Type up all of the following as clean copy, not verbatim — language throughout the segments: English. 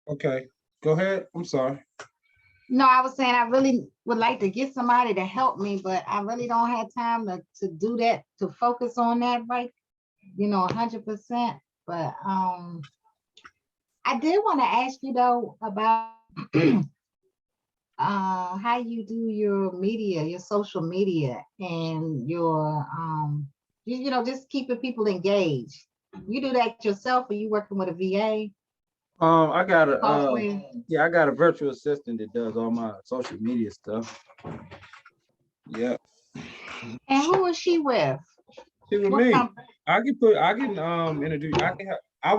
Okay, go ahead. I'm sorry. No, I was saying I really would like to get somebody to help me, but I really don't have time to do that, to focus on that, right? 100%. But I did want to ask you though about how you do your media, your social media, and your just keeping people engaged. You do that yourself, or you working with a VA I got a software? yeah, I got a virtual assistant that does all my social media stuff. Yeah, And who is she with? see with What me. company? I can introduce. I can have. I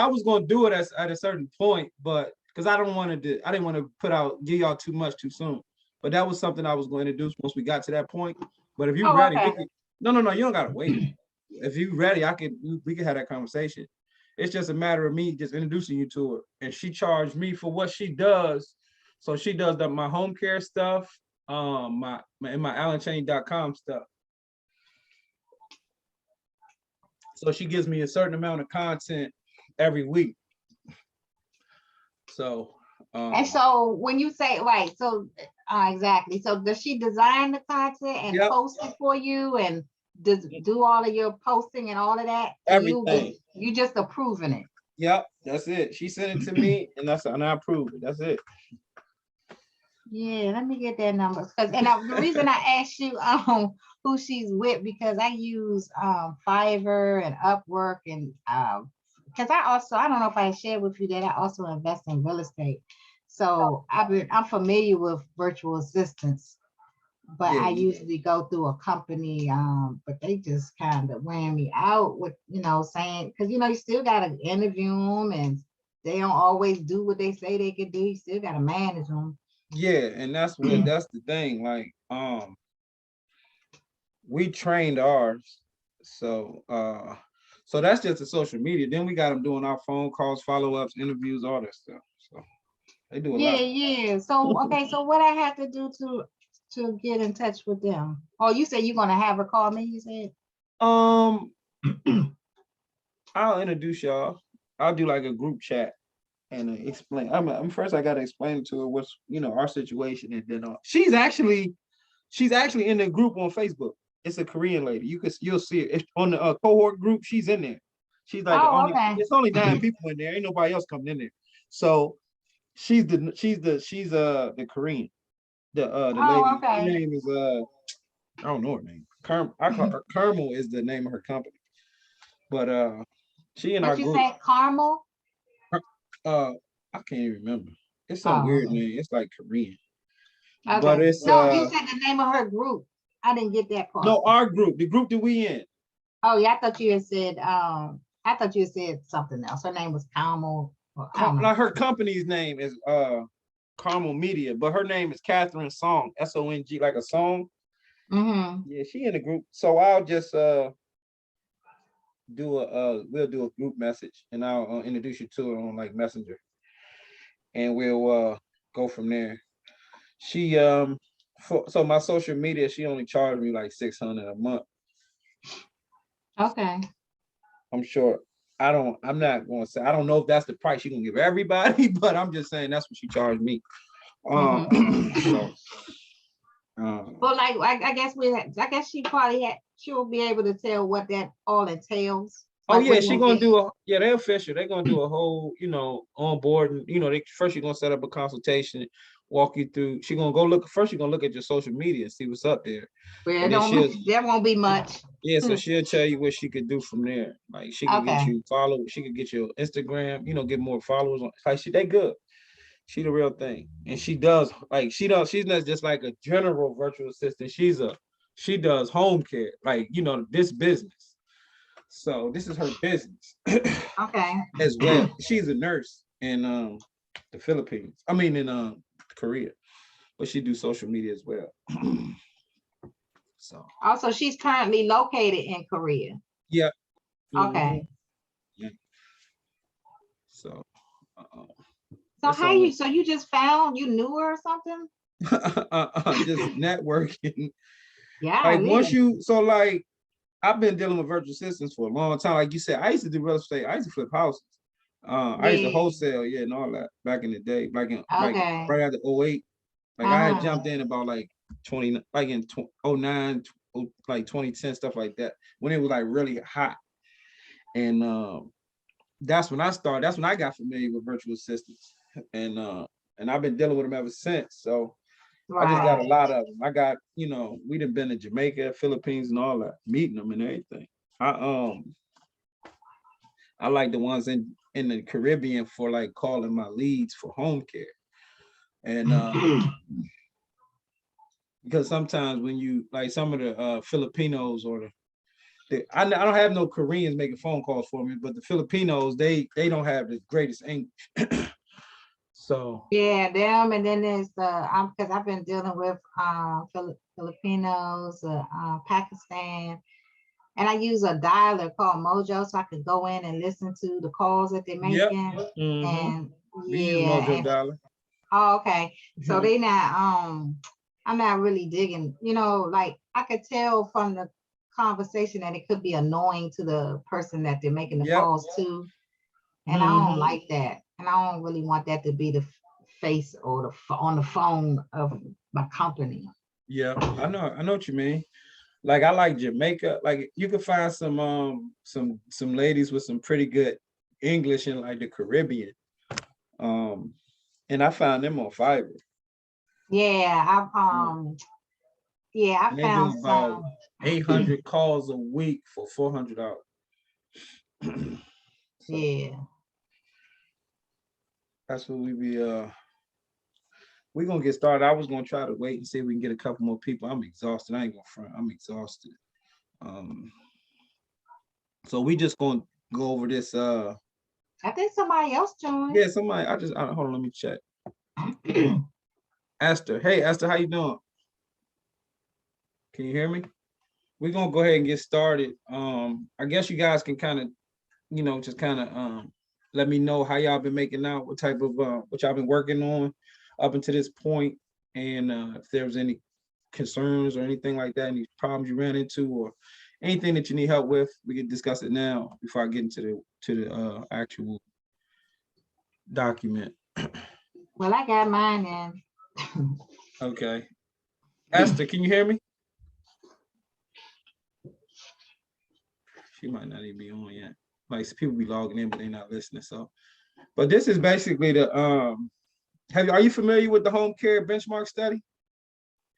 was gonna do it at a certain point, but because I didn't want to give y'all too much too soon. But that was something I was going to introduce once we got to that point. But if you're Oh, ready, we okay. can. No, you don't gotta wait. If you're ready, we can have that conversation. It's just a matter of me just introducing you to her, and she charged me for what she does. So she does my home care stuff, my AlanChain.com stuff. So she gives me a certain amount of content every week. So And so when you say right, so exactly. So does she design the content and yep, post it for you, and does do all of your posting and all of that, and everything. you just approving it? Yep, that's it. She sent it to me, and I approved it. That's it. Yeah, let me get that number. The reason I asked you who she's with, because I use Fiverr and Upwork, and because I don't know if I shared with you that I also invest in real estate. So I'm familiar with virtual assistants, but Yeah, I usually go through a company, but they just kind of wearing me out with, saying, because you still gotta interview them, and they don't always do what they say they can do. You still gotta manage them. yeah, and that's the thing. Like, we trained ours, so so that's just the social media. Then we got them doing our phone calls, follow-ups, interviews, all that stuff. So they do a Yeah, lot. yeah. So okay, so what I have to do to get in touch with them? Oh, you said you're gonna have her call me, you said? Um, I'll introduce y'all. I'll do like a group chat and explain. First I gotta explain to her what's our situation, and then she's actually in the group on Facebook. It's a Korean lady. You'll see it. It's on the cohort group. She's in there. She's like the Oh, only. okay. It's only 9 people in there. Ain't nobody else coming in there. So she's the Korean. The Oh, lady. Her okay. name is I don't know her name. I call her Carmel is the name of her company. But she in our What you group. say, caramel? Uh, I can't even remember. It's some Oh, weird okay. name. It's like Korean. But Okay. it's No, you said the name of her group. I didn't get that part. no, our group, the group that we in. Oh, yeah, I thought you had said something else. Her name was Caramel. I don't know. Like her company's name is Carmel Media, but her name is Catherine Song, Song, like a song. Mm-hmm. Yeah, she in the group. So I'll just we'll do a group message, and I'll introduce you to her on like Messenger, and we'll go from there. She so my social media, she only charged me like 600 a month. Okay. I'm sure. I'm not going to say. I don't know if that's the price she gonna give everybody, but I'm just saying that's what she charged me. Mm-hmm. So But like, I guess she will be able to tell what that all entails. oh Like, yeah, what do she you gonna get? do they're official. They're gonna do a whole, on board, and they first you're gonna set up a consultation, walk you through. She gonna go look first, you're gonna look at your social media and see what's up there. Well, And then she'll there won't be much. yeah, so she'll tell you what she could do from there. Like she could get Okay. you she could get your Instagram, get more followers on like they good. She the real thing. And she's not just like a general virtual assistant. She does home care, like this business. So this is her business Okay. as well. She's a nurse in the Philippines. I mean in Korea, but she do social media as well. So Also, she's currently located in Korea. yeah. Mhm. Okay. Yeah. So uh, So it's only so you just you knew her or something? just networking. Yeah, Like once you so like I've been dealing with virtual assistants for a long time. Like you said, I used to do real estate. I used to flip houses. I used to Yeah. wholesale, yeah, and all that back in the day, like Okay. right after '08. Like I had Uh-huh. jumped in about like 20, like in '09, like 2010, stuff like that, when it was like really hot. And that's when I started. That's when I got familiar with virtual assistants, and I've been dealing with them ever since. So I just got a Right. lot of them. I got, we done been to Jamaica, Philippines, and all that, meeting them and everything. I I like the ones in the Caribbean for like calling my leads for home care, and because sometimes when you like some of the Filipinos or I don't have no Koreans making phone calls for me, but the Filipinos, they don't have the greatest English. So Yeah, them, and then there's because I've been dealing with Filipinos, Pakistan, and I use a dialer called Mojo, so I could go in and listen to the calls that they're yep. making. And We use yeah, Mojo and Dollar. oh, okay. So they not I'm not really digging, like I could tell from the conversation that it could be annoying to the person that they're making the Yep. calls to. And I don't like that. And I don't really want that to be the face or on the phone of my company. Yeah, I know what you mean. Like I like Jamaica. Like you can find some ladies with some pretty good English in like the Caribbean. Um, and I found them on Fiverr. Yeah, I And they do found about some. 800 calls a week for $400. So Yeah. that's what we're gonna get started. I was gonna try to wait and see if we can get a couple more people. I'm exhausted. I ain't gonna front. I'm exhausted. Um, so we just gonna go over this. I think somebody else joined. Yeah, somebody. Hold on. Let me check. Esther. Hey, Esther, how you doing? Can you hear me? We're gonna go ahead and get started. I guess you guys can kind of, just kind of let me know how y'all been making out, what type of what y'all been working on up until this point, and if there was any concerns or anything like that, any problems you ran into, or anything that you need help with, we can discuss it now before I get into the actual document. Well, I got mine in. Okay, Esther, can you hear me? She might not even be on yet. Like people be logging in, but they're not listening. So, but this is basically the are you familiar with the home care benchmark study?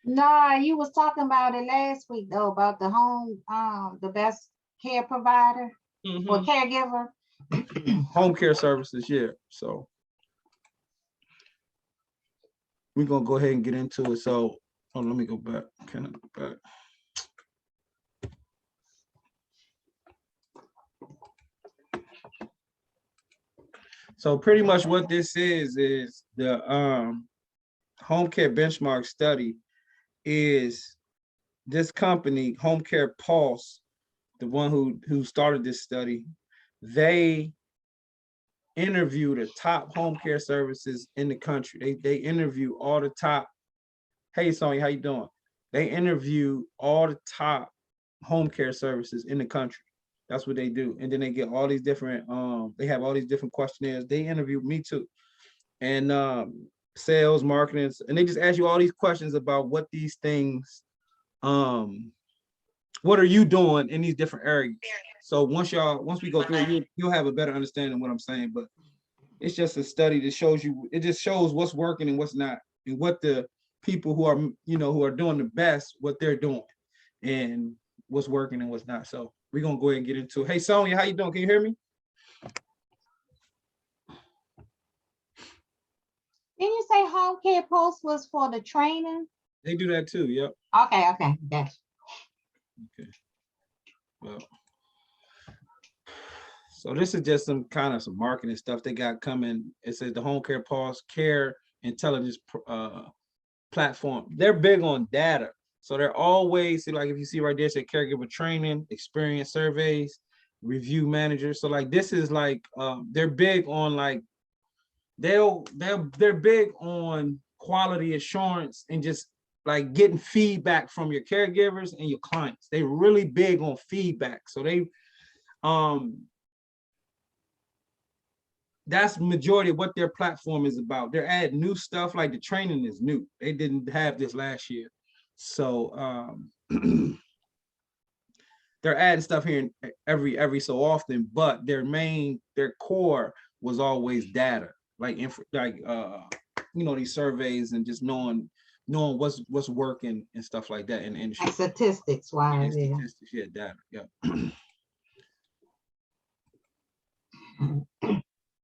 No, you was talking about it last week though, about the home, the best care provider or caregiver. Home care services, yeah. So we're gonna go ahead and get into it. So let me go back. Can I go back? So pretty much what this is the home care benchmark study is this company, Home Care Pulse, the one who started this study. They interview the top home care services in the country. They interview all the top. Hey Sonya, how you doing? They interview all the top home care services in the country. That's what they do. And then they get all these different they have all these different questionnaires. They interview me too. And sales, marketing, and they just ask you all these questions about what these things what are you doing in these different areas. So once we go through it, you'll have a better understanding of what I'm saying. But it's just a study that shows you, it just shows what's working and what's not, and what the people who are, who are doing the best, what they're doing, and what's working and what's not. So we're gonna go ahead and get into it. Hey Sonya, how you doing? Can you hear me? Didn't you say home care post was for the training? They do that too. Yep. Okay, gotcha. Okay. Well, so this is just some marketing stuff they got coming. It says the Home Care Pulse Care Intelligence platform. They're big on data. So they're always, like if you see right there, say caregiver training, experience surveys, review managers. So like this is like they're big on like they're big on quality assurance and just like getting feedback from your caregivers and your clients. They're really big on feedback. So that's majority of what their platform is about. They're adding new stuff, like the training is new. They didn't have this last year. So they're adding stuff here every so often, but their core was always data, like these surveys and just knowing what's working and stuff like that in the industry. Like statistics wise, yeah. Statistics, yeah, data, yeah.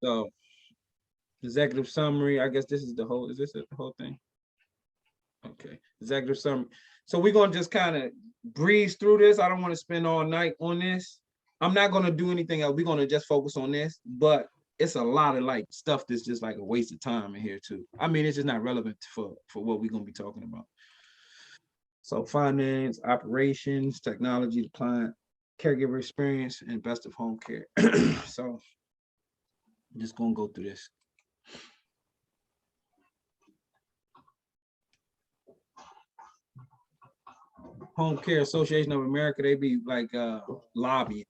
So executive summary, I guess this is the whole, is this the whole thing? Okay, executive summary. So we're gonna just kind of breeze through this. I don't want to spend all night on this. I'm not gonna do anything else. We're gonna just focus on this, but it's a lot of like stuff that's just like a waste of time in here too. I mean, it's just not relevant for what we're gonna be talking about. So finance, operations, technology, the client, caregiver experience, and best of home care. So I'm just gonna go through this. Home Care Association of America, they be like lobbying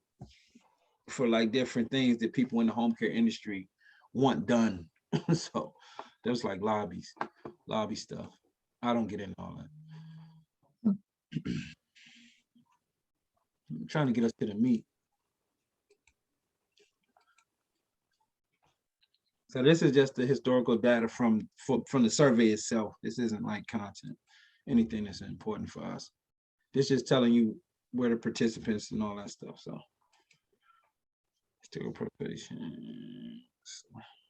for like different things that people in the home care industry want done. So there's like lobby stuff. I don't get into all that. I'm trying to get us to the meat. So this is just the historical data from the survey itself. This isn't like content, anything that's important for us. This is telling you where the participants and all that stuff. So still participation.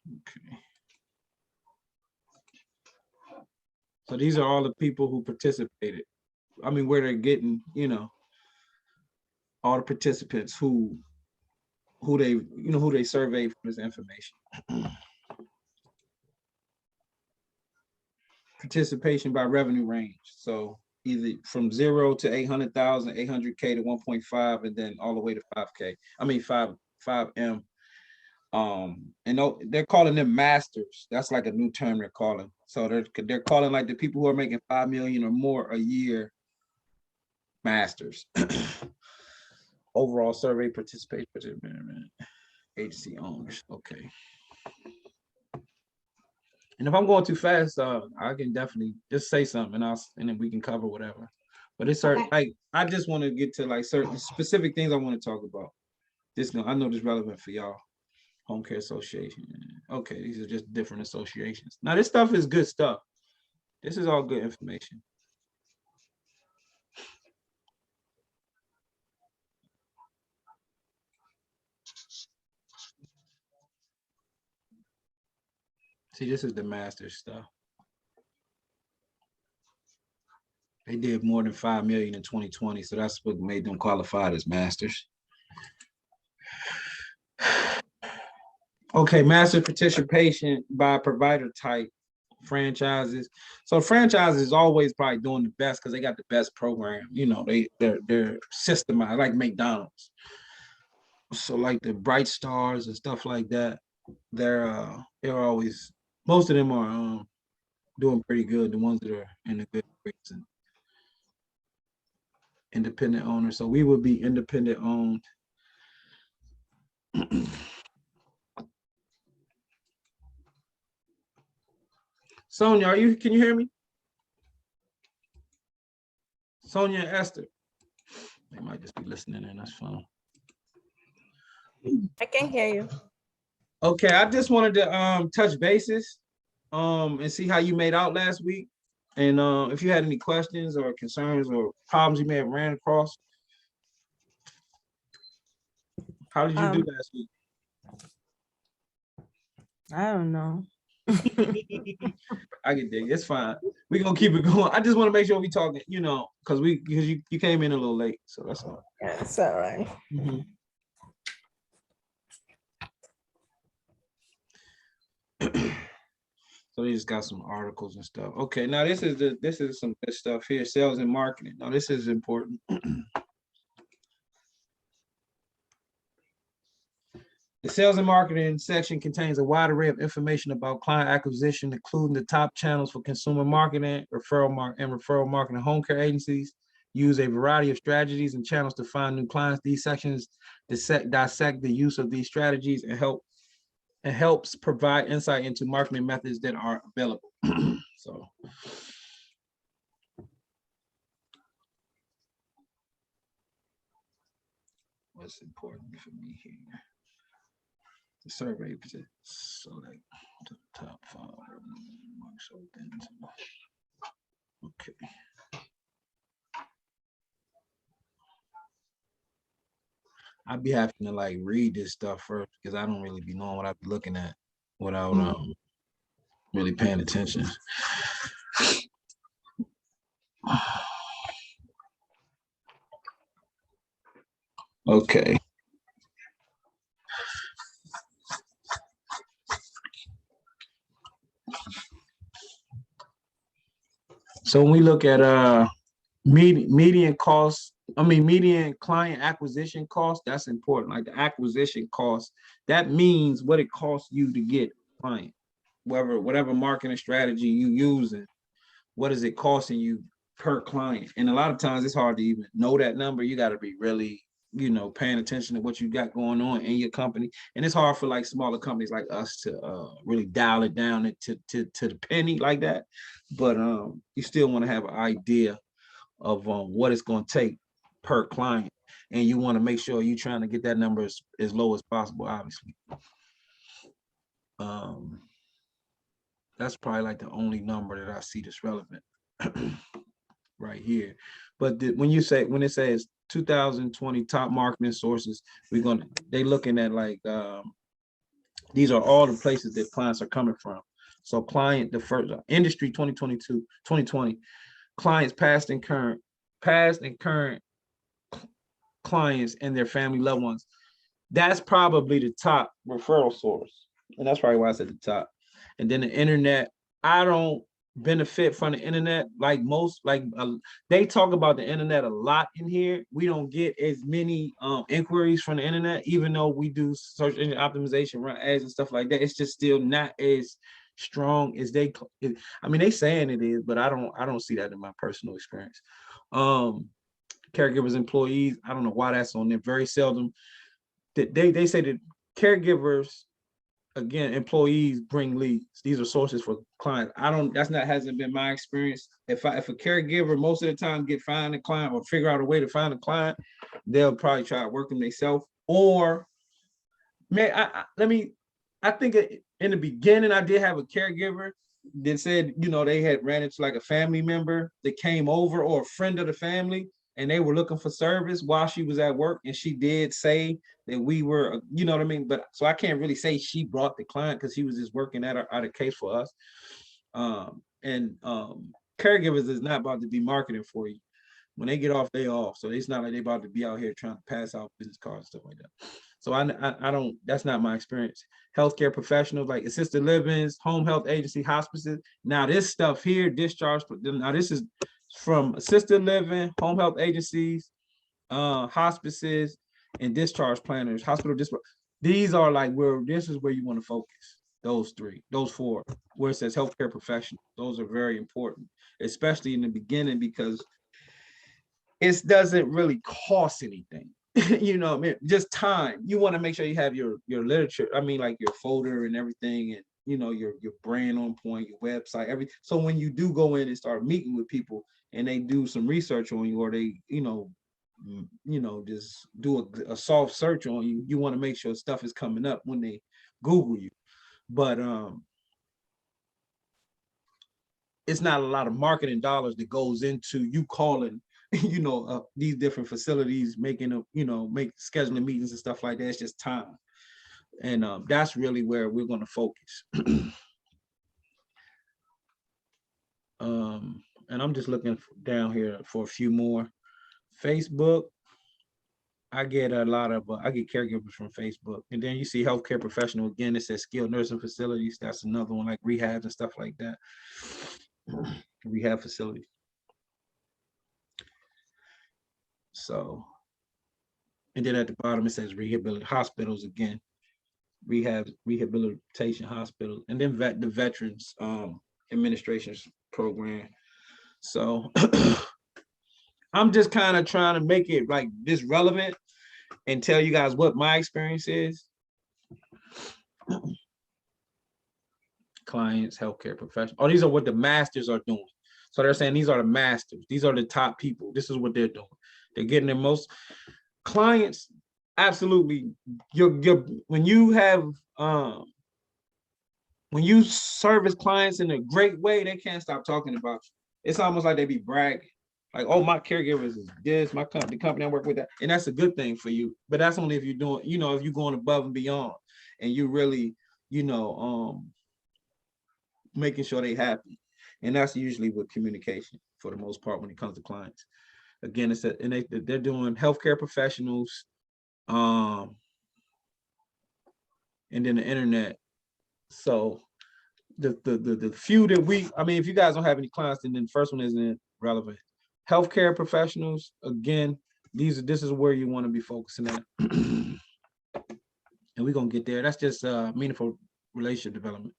Okay. So these are all the people who participated. I mean, where they're getting, all the participants who they surveyed for this information. Participation by revenue range. So either from 0 to 800,000, 800K to 1.5, and then all the way to 5K. I mean 5M. And they're calling them masters. That's like a new term they're calling. So they're calling like the people who are making 5 million or more a year masters. Overall survey participation, agency owners. Okay. And if I'm going too fast, I can definitely just say something and then we can cover whatever. But it's certain, like, I just want to get to like certain specific things I want to talk about. I know this is relevant for y'all. Home Care Association. Okay, these are just different associations. Now this stuff is good stuff. This is all good information. See, this is the master stuff. They did more than 5 million in 2020, so that's what made them qualified as masters. Okay, master participation by provider type, franchises. So franchises is always probably doing the best because they got the best program. They're systemized, like McDonald's. So like the Bright Stars and stuff like that, they're always, most of them are doing pretty good. The ones that are in the good rates and independent owners. So we would be independent owned. Sonia, can you hear me? Sonia and Esther. They might just be listening in, that's fine. I can hear you. Okay, I just wanted to touch bases and see how you made out last week. And if you had any questions or concerns or problems you may have ran across. How did you do last week? I don't know. I get dig. It's fine. We're gonna keep it going. I just want to make sure we talking, because you came in a little late, so that's all. Yeah, it's all right. Mm-hmm. So they just got some articles and stuff. Okay, now this is some good stuff here. Sales and marketing. Now this is important. The sales and marketing section contains a wide array of information about client acquisition, including the top channels for consumer marketing, referral marketing. Home care agencies use a variety of strategies and channels to find new clients. These sections dissect the use of these strategies and help it helps provide insight into marketing methods that are available. So. What's important for me here? The survey, so like the top 5. Okay. I'd be having to like read this stuff first because I don't really be knowing what I'd be looking at without really paying attention. Okay. So when we look at median cost, median client acquisition cost, that's important. Like the acquisition cost, that means what it costs you to get a client. Whatever marketing strategy you using, what is it costing you per client? And a lot of times it's hard to even know that number. You got to be really, paying attention to what you got going on in your company. And it's hard for like smaller companies like us to really dial it down to the penny like that. But you still want to have an idea of what it's going to take per client. And you want to make sure you're trying to get that number as low as possible, obviously. That's probably like the only number that I see that's relevant right here. But when it says 2020 top marketing sources, they looking at like these are all the places that clients are coming from. So the first industry 2020 clients past and current clients and their family loved ones. That's probably the top referral source, and that's probably why it's at the top. And then the internet, I don't benefit from the internet like most. They talk about the internet a lot in here. We don't get as many inquiries from the internet, even though we do search engine optimization, run ads and stuff like that. It's just still not as strong as they saying it is, but I don't see that in my personal experience. Caregivers, employees, I don't know why that's on there. Very seldom. They say that caregivers, again, employees bring leads. These are sources for clients. Hasn't been my experience. If a caregiver most of the time find a client or figure out a way to find a client, they'll probably try to work them themselves. Or I think in the beginning I did have a caregiver that said, they had ran into like a family member that came over or a friend of the family, and they were looking for service while she was at work. And she did say that we were, but so I can't really say she brought the client because he was just working out a case for us. Caregivers is not about to be marketing for you. When they get off, they off. So it's not like they about to be out here trying to pass out business cards and stuff like that. So I don't, that's not my experience. Healthcare professionals like assisted livings, home health agency, hospices. Now this stuff here, discharge, now this is from assisted living, home health agencies, hospices, and discharge planners, hospital discharge. These are like this is where you want to focus. Those 4, where it says healthcare professionals. Those are very important, especially in the beginning, because it doesn't really cost anything. Just time. You want to make sure you have your literature, like your folder and everything, and your brand on point, your website, everything. So when you do go in and start meeting with people and they do some research on you, or they just do a soft search on you, you want to make sure stuff is coming up when they Google you. But it's not a lot of marketing dollars that goes into you calling these different facilities, making scheduling meetings and stuff like that. It's just time. And that's really where we're going to focus. And I'm just looking down here for a few more. Facebook, I get a lot of, I get caregivers from Facebook. And then you see healthcare professional, again, it says skilled nursing facilities. That's another one, like rehabs and stuff like that. Rehab facilities. So, and then at the bottom, it says rehabilitation hospitals again, rehabilitation hospitals, and then the Veterans Administration's program. So I'm just kind of trying to make it like this relevant and tell you guys what my experience is. clients, healthcare professionals. Oh, these are what the masters are doing. So they're saying these are the masters. These are the top people. This is what they're doing. They're getting their most clients. Absolutely. When you have when you service clients in a great way, they can't stop talking about you. It's almost like they be bragging. Like, oh, my caregivers is this, my company, the company I work with that. And that's a good thing for you. But that's only if you're doing, if you're going above and beyond and you really, making sure they happy. And that's usually with communication for the most part when it comes to clients. Again, they're doing healthcare professionals, and then the internet. So the few that if you guys don't have any clients, then the first one isn't relevant. Healthcare professionals, again, this is where you want to be focusing at. And we're gonna get there. That's just meaningful relationship development.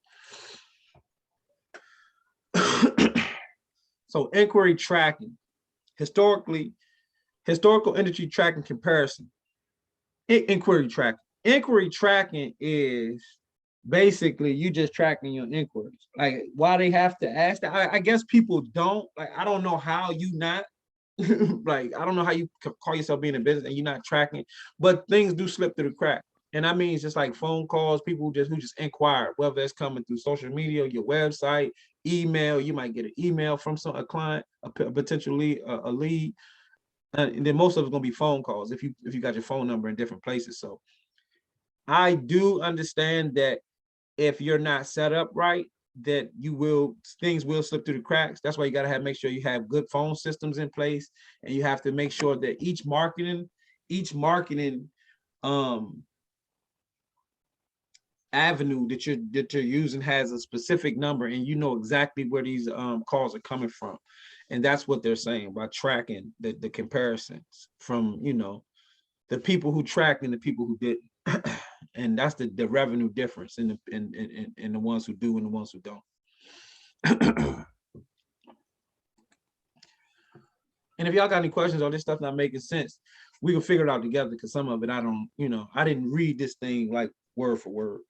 So inquiry tracking, historical industry tracking comparison. Inquiry tracking. Inquiry tracking is basically you just tracking your inquiries. Like, why they have to ask that? I guess people don't. Like, I don't know how you not like, I don't know how you call yourself being in business and you're not tracking, but things do slip through the crack. And I mean, it's just like phone calls, people who just inquire, whether it's coming through social media, your website, email. You might get an email from a client, a potential lead, a lead. And then most of it's gonna be phone calls if you got your phone number in different places. So I do understand that if you're not set up right, that things will slip through the cracks. That's why you gotta make sure you have good phone systems in place, and you have to make sure that each marketing avenue that you're using has a specific number, and you know exactly where these calls are coming from. And that's what they're saying by tracking the comparisons from the people who tracked and the people who didn't. And that's the revenue difference in the ones who do and the ones who don't. And if y'all got any questions on this stuff not making sense, we can figure it out together, because some of it I don't, I didn't read this thing like word for word.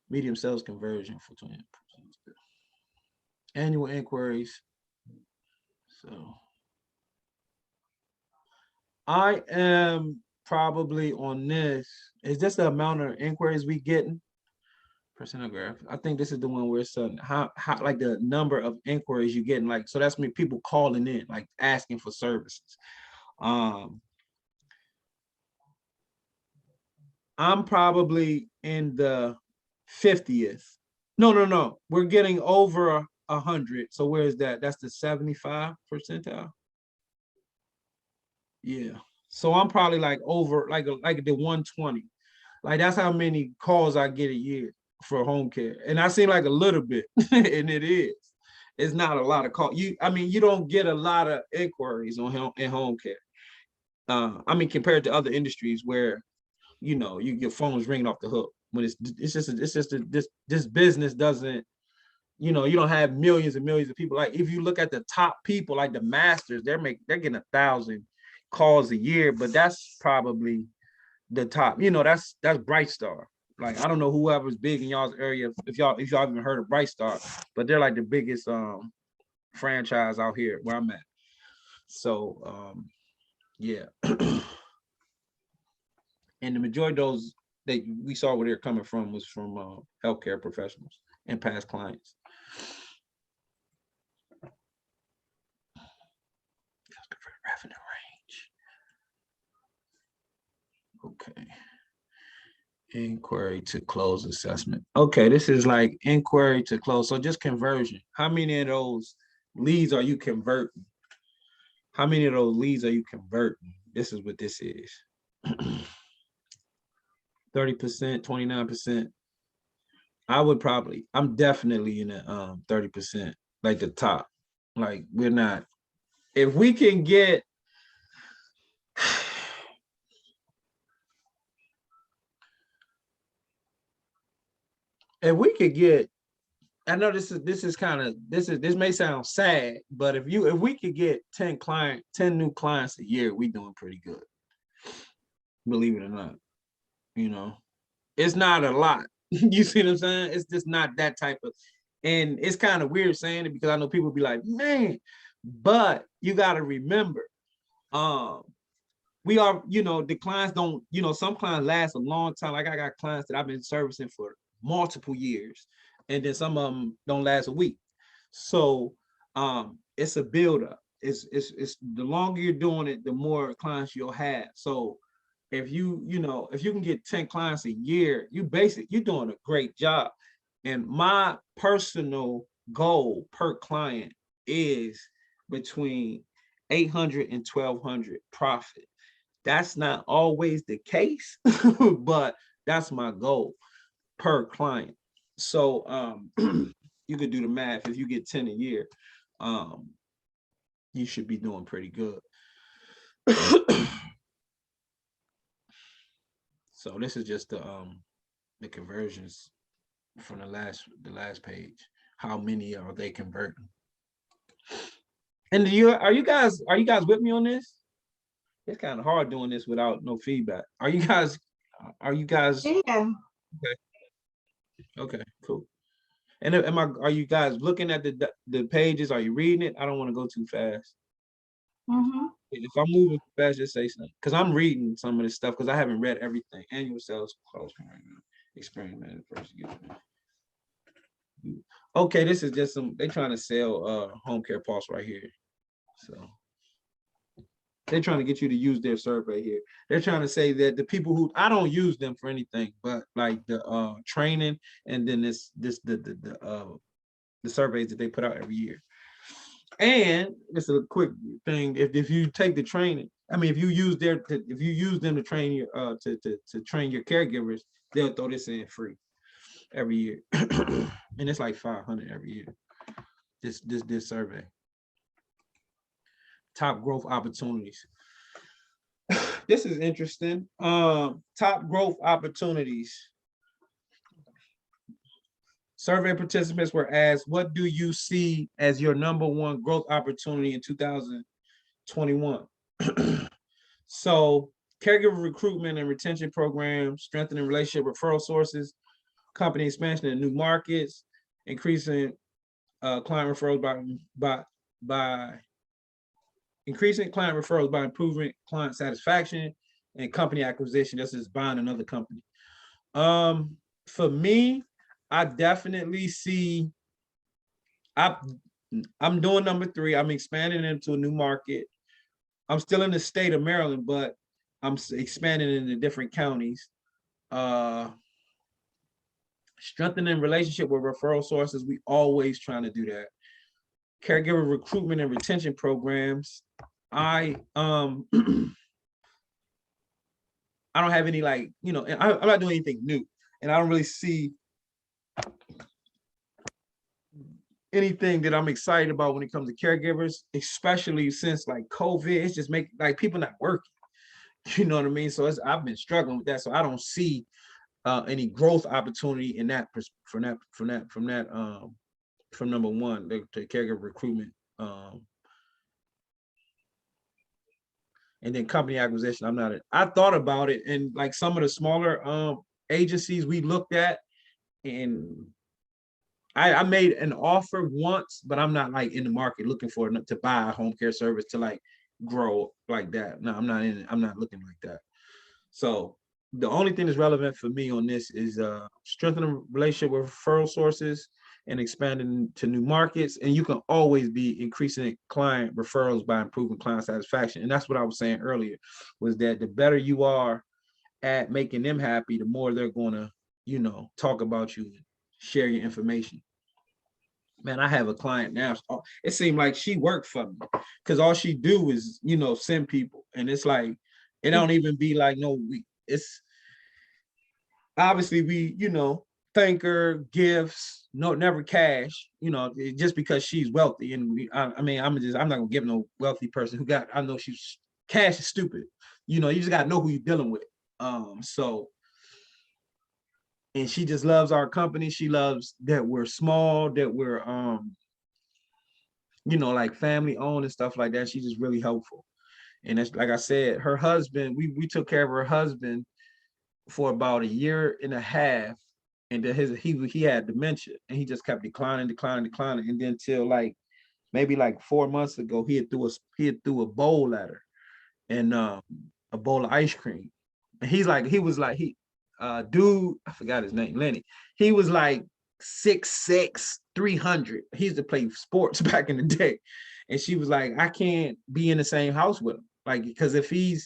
Medium sales conversion for 20%. Annual inquiries. So I am probably on this. Is this the amount of inquiries we getting? Percent graph. I think this is the one where it's how like the number of inquiries you getting. Like, so that's me, people calling in, like asking for services. I'm probably in the 50th. No. We're getting over 100. So where is that? That's the 75 percentile. Yeah. So I'm probably like over like the 120. Like, that's how many calls I get a year for home care. And I seem like a little bit, and it is. It's not a lot of calls. You don't get a lot of inquiries on home care. Compared to other industries where your phone's ringing off the hook. When this business doesn't, you don't have millions and millions of people. Like, if you look at the top people, like the masters, they're getting 1,000 calls a year, but that's probably the top. That's Bright Star. Like, I don't know whoever's big in y'all's area, if y'all even heard of Bright Star, but they're like the biggest franchise out here where I'm at. So yeah. And the majority of those that we saw where they're coming from was from healthcare professionals and past clients. Revenue range. Okay. Inquiry to close assessment. Okay, this is like inquiry to close. So just conversion. How many of those leads are you converting? How many of those leads are you converting? This is what this is. 30%, 29%. I'm definitely in the 30%, like the top. Like, we're not, if we can get I know this may sound sad, but if we could get 10 new clients a year, we doing pretty good. Believe it or not. It's not a lot. You see what I'm saying? It's just not that type of, And it's kind of weird saying it because I know people be like, man, but you got to remember, we are, the clients don't, some clients last a long time. Like I got clients that I've been servicing for multiple years, and then some of them don't last a week. So it's a buildup. It's the longer you're doing it, the more clients you'll have. So if if you can get 10 clients a year, you're doing a great job. And my personal goal per client is between 800 and 1200 profit. That's not always the case, but that's my goal per client. So you could do the math. If you get 10 a year, you should be doing pretty good. So this is just the conversions from the last page. How many are they converting? And are you guys with me on this? It's kind of hard doing this without no feedback. Are you guys Yeah. Okay, cool. And are you guys looking at the pages? Are you reading it? I don't want to go too fast. If I'm moving fast, just say something. Because I'm reading some of this stuff because I haven't read everything. Annual sales close experience first. Okay, this is just they trying to sell home care pulse right here. So they're trying to get you to use their survey here. They're trying to say that the people who, I don't use them for anything, but like the training, and then the surveys that they put out every year. And it's a quick thing. If you take the training, I mean, if you use them to train your to train your caregivers, they'll throw this in free every year, and it's like 500 every year. This survey. Top growth opportunities. This is interesting. Top growth opportunities. Survey participants were asked, what do you see as your #1 growth opportunity in 2021? So caregiver recruitment and retention programs, strengthening relationship referral sources, company expansion in new markets, increasing client referrals by increasing client referrals by improving client satisfaction, and company acquisition. This is buying another company. For me, I definitely see, I'm doing #3. I'm expanding into a new market. I'm still in the state of Maryland, but I'm expanding into different counties. Strengthening relationship with referral sources. We always trying to do that. Caregiver recruitment and retention programs. I don't have any, like, I'm not doing anything new, and I don't really see anything that I'm excited about when it comes to caregivers, especially since like COVID. It's just make like people not working. You know what I mean? So I've been struggling with that. So I don't see any growth opportunity in that from #1, the caregiver recruitment. And then company acquisition. I thought about it, and like some of the smaller agencies we looked at, and I made an offer once, but I'm not like in the market looking for to buy a home care service to like grow like that. No, I'm not looking like that. So the only thing that's relevant for me on this is strengthening relationship with referral sources and expanding to new markets. And you can always be increasing client referrals by improving client satisfaction. And that's what I was saying earlier, was that the better you are at making them happy, the more they're going to, talk about you, share your information. Man, I have a client now. It seemed like she worked for me because all she do is, send people. And it's like, it don't even be like, no, it's obviously we, thank her, gifts, no, never cash, just because she's wealthy. And I'm not gonna give no wealthy person I know she's cash is stupid. You just gotta know who you're dealing with. And she just loves our company. She loves that we're small, that we're, like family owned and stuff like that. She's just really helpful. And that's, like I said, her husband, we took care of her husband for about 1.5 years. and then he had dementia, and he just kept declining, and then till like maybe like 4 months ago, he had threw a bowl at her, and a bowl of ice cream, and he was like dude, I forgot his name, Lenny. He was like 6'6", 300. He used to play sports back in the day, and she was like, I can't be in the same house with him, like because if she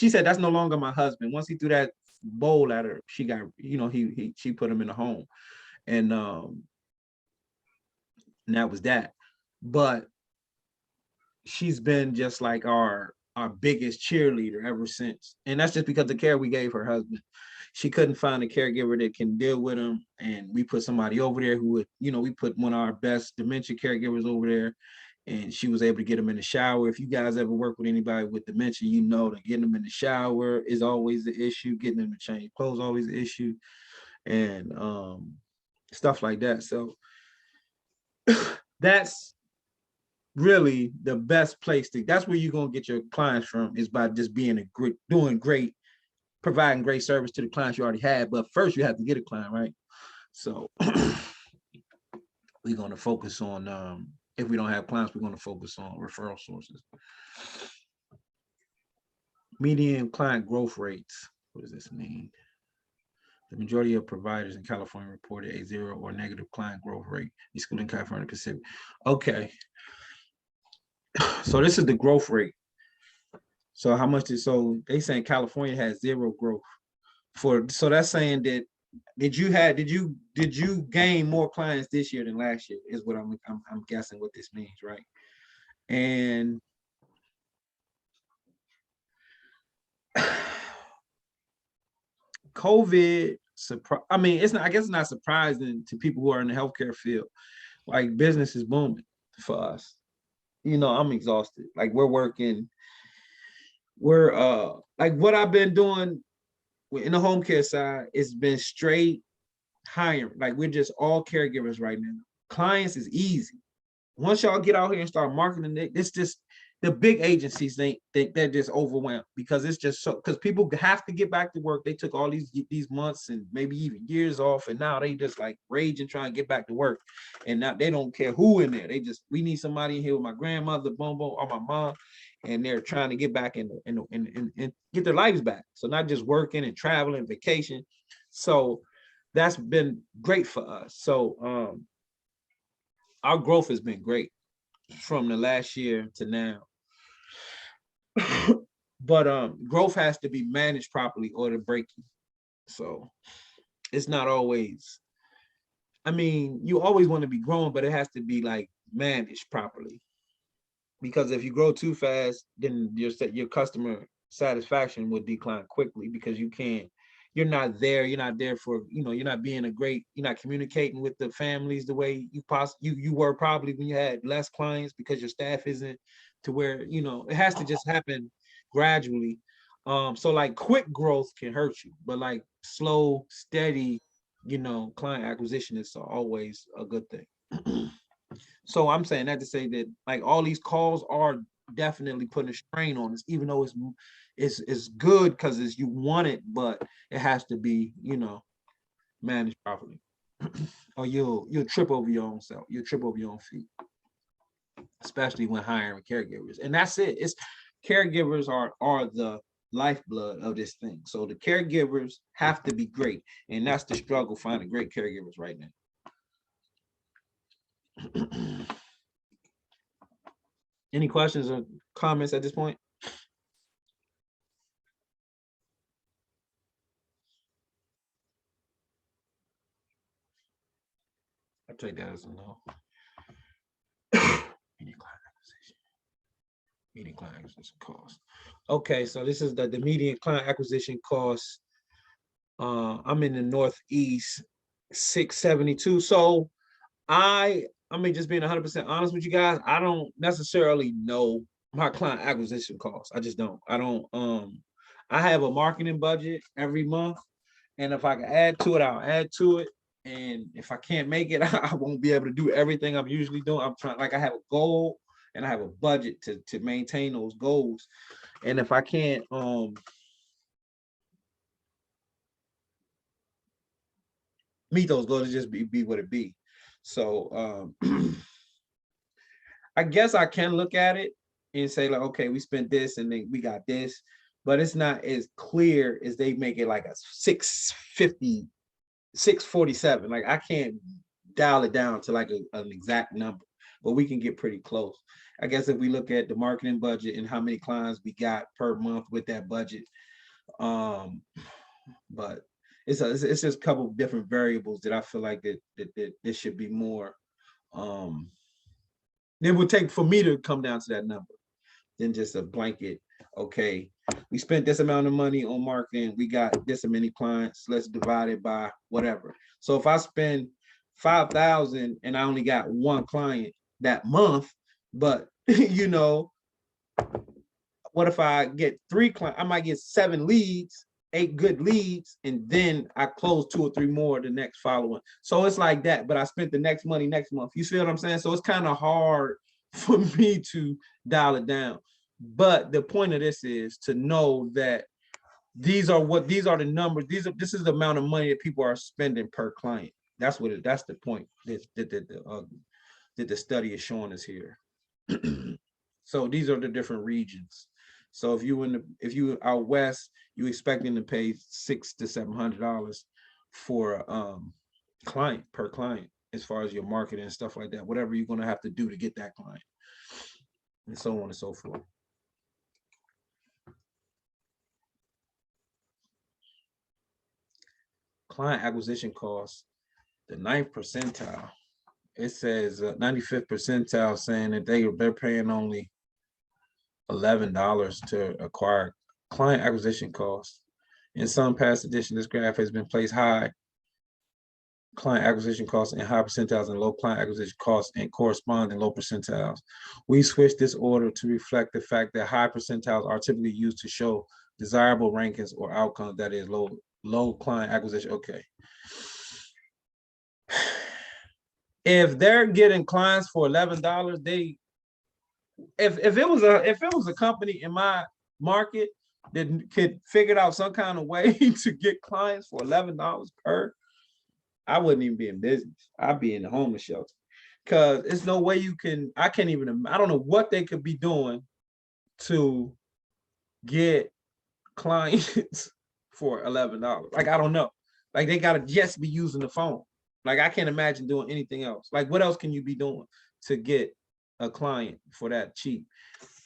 said that's no longer my husband. Once he threw that bowl at her, she got, she put him in the home, and that was that. But she's been just like our biggest cheerleader ever since, and that's just because the care we gave her husband. She couldn't find a caregiver that can deal with him, and we put somebody over there who would, we put one of our best dementia caregivers over there, and she was able to get him in the shower. If you guys ever work with anybody with dementia, you know that getting them in the shower is always the issue. Getting them to change clothes always the issue, and stuff like that. So that's really the best place that's where you're going to get your clients from, is by just being doing great, providing great service to the clients you already had. But first you have to get a client, right? So we're going to focus on, if we don't have clients, we're going to focus on referral sources. Median client growth rates. What does this mean? The majority of providers in California reported a 0 or negative client growth rate, excluding California Pacific. Okay. So this is the growth rate. So how much so they saying California has 0 growth so that's saying that did you gain more clients this year than last year, is what I'm guessing what this means, right? And COVID, I mean, I guess it's not surprising to people who are in the healthcare field. Like, business is booming for us. I'm exhausted. Like, we're like what I've been doing in the home care side, it's been straight hiring. Like, we're just all caregivers right now. Clients is easy. Once y'all get out here and start marketing it, it's just the big agencies think they're just overwhelmed, because it's just so, because people have to get back to work. They took all these months and maybe even years off, and now they just like raging trying to get back to work. And now they don't care who in there. We need somebody in here with my grandmother, boom, boom, or my mom, and they're trying to get back and get their lives back. So not just working and traveling, vacation. So that's been great for us. So our growth has been great from the last year to now. But growth has to be managed properly or to break you. So it's not always, I mean, you always want to be growing, but it has to be like managed properly. Because if you grow too fast, then your customer satisfaction will decline quickly, because you're not there for, you're not being you're not communicating with the families the way you were probably when you had less clients, because your staff isn't to where, it has to just happen gradually. So like quick growth can hurt you, but like slow, steady, client acquisition is always a good thing. So I'm saying that to say that like all these calls are definitely putting a strain on us, even though it's good because you want it, but it has to be, managed properly. Or you'll trip over your own self. You'll trip over your own feet, especially when hiring caregivers. And that's it. It's caregivers are the lifeblood of this thing. So the caregivers have to be great, and that's the struggle, finding great caregivers right now. Any questions or comments at this point? I'll take that as a no. Median client acquisition cost. Okay, so this is the median client acquisition cost. I'm in the Northeast, 672. So I mean, just being 100% honest with you guys, I don't necessarily know my client acquisition costs. I just don't. I have a marketing budget every month, and if I can add to it, I'll add to it. And if I can't make it, I won't be able to do everything I'm usually doing. I'm trying, like, I have a goal and I have a budget to maintain those goals. And if I can't, meet those goals. It just be what it be. So I guess I can look at it and say like, okay, we spent this and then we got this, but it's not as clear as they make it like a 650, 647. Like I can't dial it down to like an exact number, but we can get pretty close. I guess if we look at the marketing budget and how many clients we got per month with that budget, but it's just a couple of different variables that I feel like that this should be more. It would take for me to come down to that number than just a blanket. Okay, we spent this amount of money on marketing. We got this many clients. Let's divide it by whatever. So if I spend 5,000 and I only got one client that month, but you know, what if I get 3 clients? I might get 7 leads, 8 good leads, and then I close 2 or 3 more the next following. So it's like that, but I spent the next money next month. You see what I'm saying? So it's kind of hard for me to dial it down. But the point of this is to know that these are the numbers. This is the amount of money that people are spending per client. That's the point that the study is showing us here. So these are the different regions. So if you out west, you expecting to pay $600 to $700 for client per client, as far as your marketing and stuff like that, whatever you're gonna have to do to get that client, and so on and so forth. Client acquisition costs, the 9th percentile. It says 95th percentile saying that they're paying only $11 to acquire. Client acquisition costs. In some past editions, this graph has been placed high client acquisition costs and high percentiles and low client acquisition costs and corresponding low percentiles. We switched this order to reflect the fact that high percentiles are typically used to show desirable rankings or outcomes, that is low client acquisition. Okay. If they're getting clients for $11, if it was a company in my market that could figure out some kind of way to get clients for $11 per, I wouldn't even be in business. I'd be in the homeless shelter, because there's no way I don't know what they could be doing to get clients for $11. Like, I don't know. Like, they gotta just be using the phone. Like, I can't imagine doing anything else. Like, what else can you be doing to get a client for that cheap?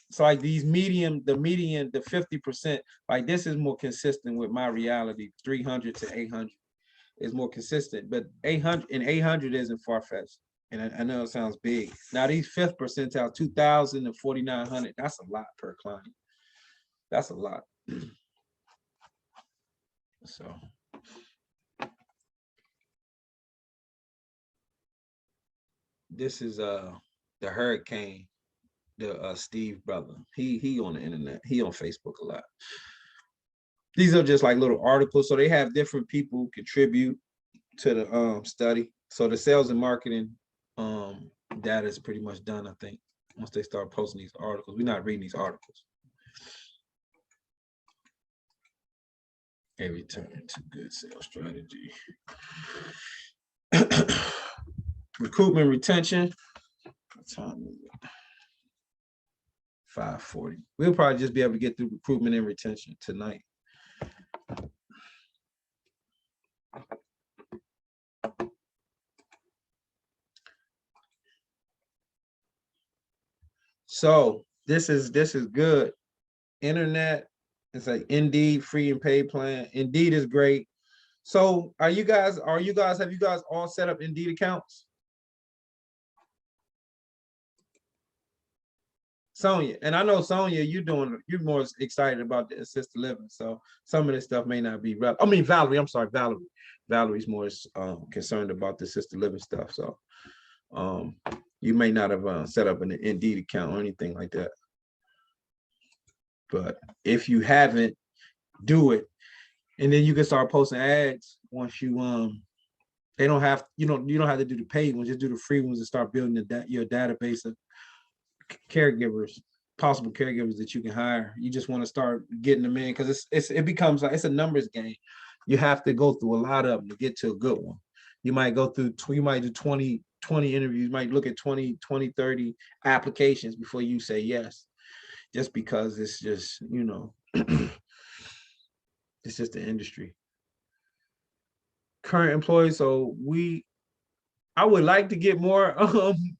So like the median, the 50%, like this is more consistent with my reality. 300 to 800 is more consistent, but 800 isn't far-fetched. And I know it sounds big. Now these 5th percentile, 2,000 to 4,900, that's a lot per client. That's a lot. So. This is the hurricane, the Steve brother. He on the internet. He on Facebook a lot. These are just like little articles. So they have different people contribute to the study. So the sales and marketing data is pretty much done, I think, once they start posting these articles. We're not reading these articles. A return to good sales strategy. Recruitment retention. What time is it? 5:40. We'll probably just be able to get through recruitment and retention tonight. So this is good. Internet, it's like Indeed free and paid plan. Indeed is great. So have you guys all set up Indeed accounts? Sonia, and I know Sonia, you're more excited about the assisted living. So some of this stuff may not be relevant. I mean, Valerie, I'm sorry, Valerie's more concerned about the assisted living stuff. So you may not have set up an Indeed account or anything like that. But if you haven't, do it. And then you can start posting ads once you you don't have to do the paid ones, just do the free ones and start building your database of caregivers, possible caregivers that you can hire. You just want to start getting them in, because it becomes like it's a numbers game. You have to go through a lot of them to get to a good one. You might go through, you might do 20 interviews, you might look at 20, 30 applications before you say yes, just because it's just, you know, it's just the industry. Current employees, so I would like to get more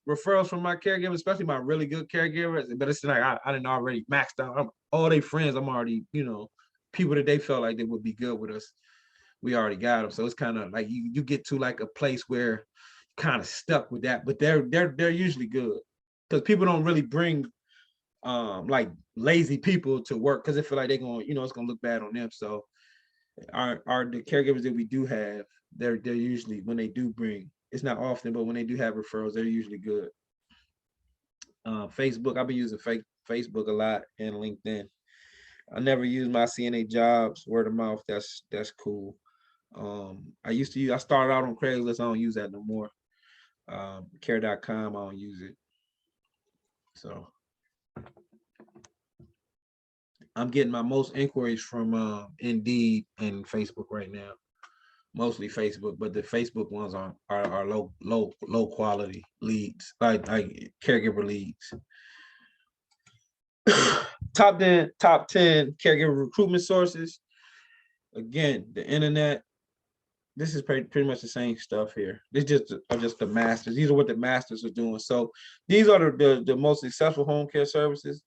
referrals from my caregivers, especially my really good caregivers, but it's like I didn't already maxed out. All they friends, I'm already, you know, people that they felt like they would be good with us. We already got them. So it's kind of like you get to like a place where you're kind of stuck with that, but they're usually good because people don't really bring like lazy people to work because they feel like they're going, you know, it's gonna look bad on them. So the caregivers that we do have, they're usually, when they do bring, it's not often, but when they do have referrals, they're usually good. Facebook, I've been using Facebook a lot, and LinkedIn. I never use my CNA jobs, word of mouth. That's cool. I started out on Craigslist. I don't use that no more. Care.com, I don't use it. So I'm getting my most inquiries from Indeed and Facebook right now. Mostly Facebook, but the Facebook ones are low quality leads, like caregiver leads. top 10 caregiver recruitment sources. Again, the internet. This is pretty much the same stuff here. This just the masters. These are what the masters are doing. So these are the most successful home care services.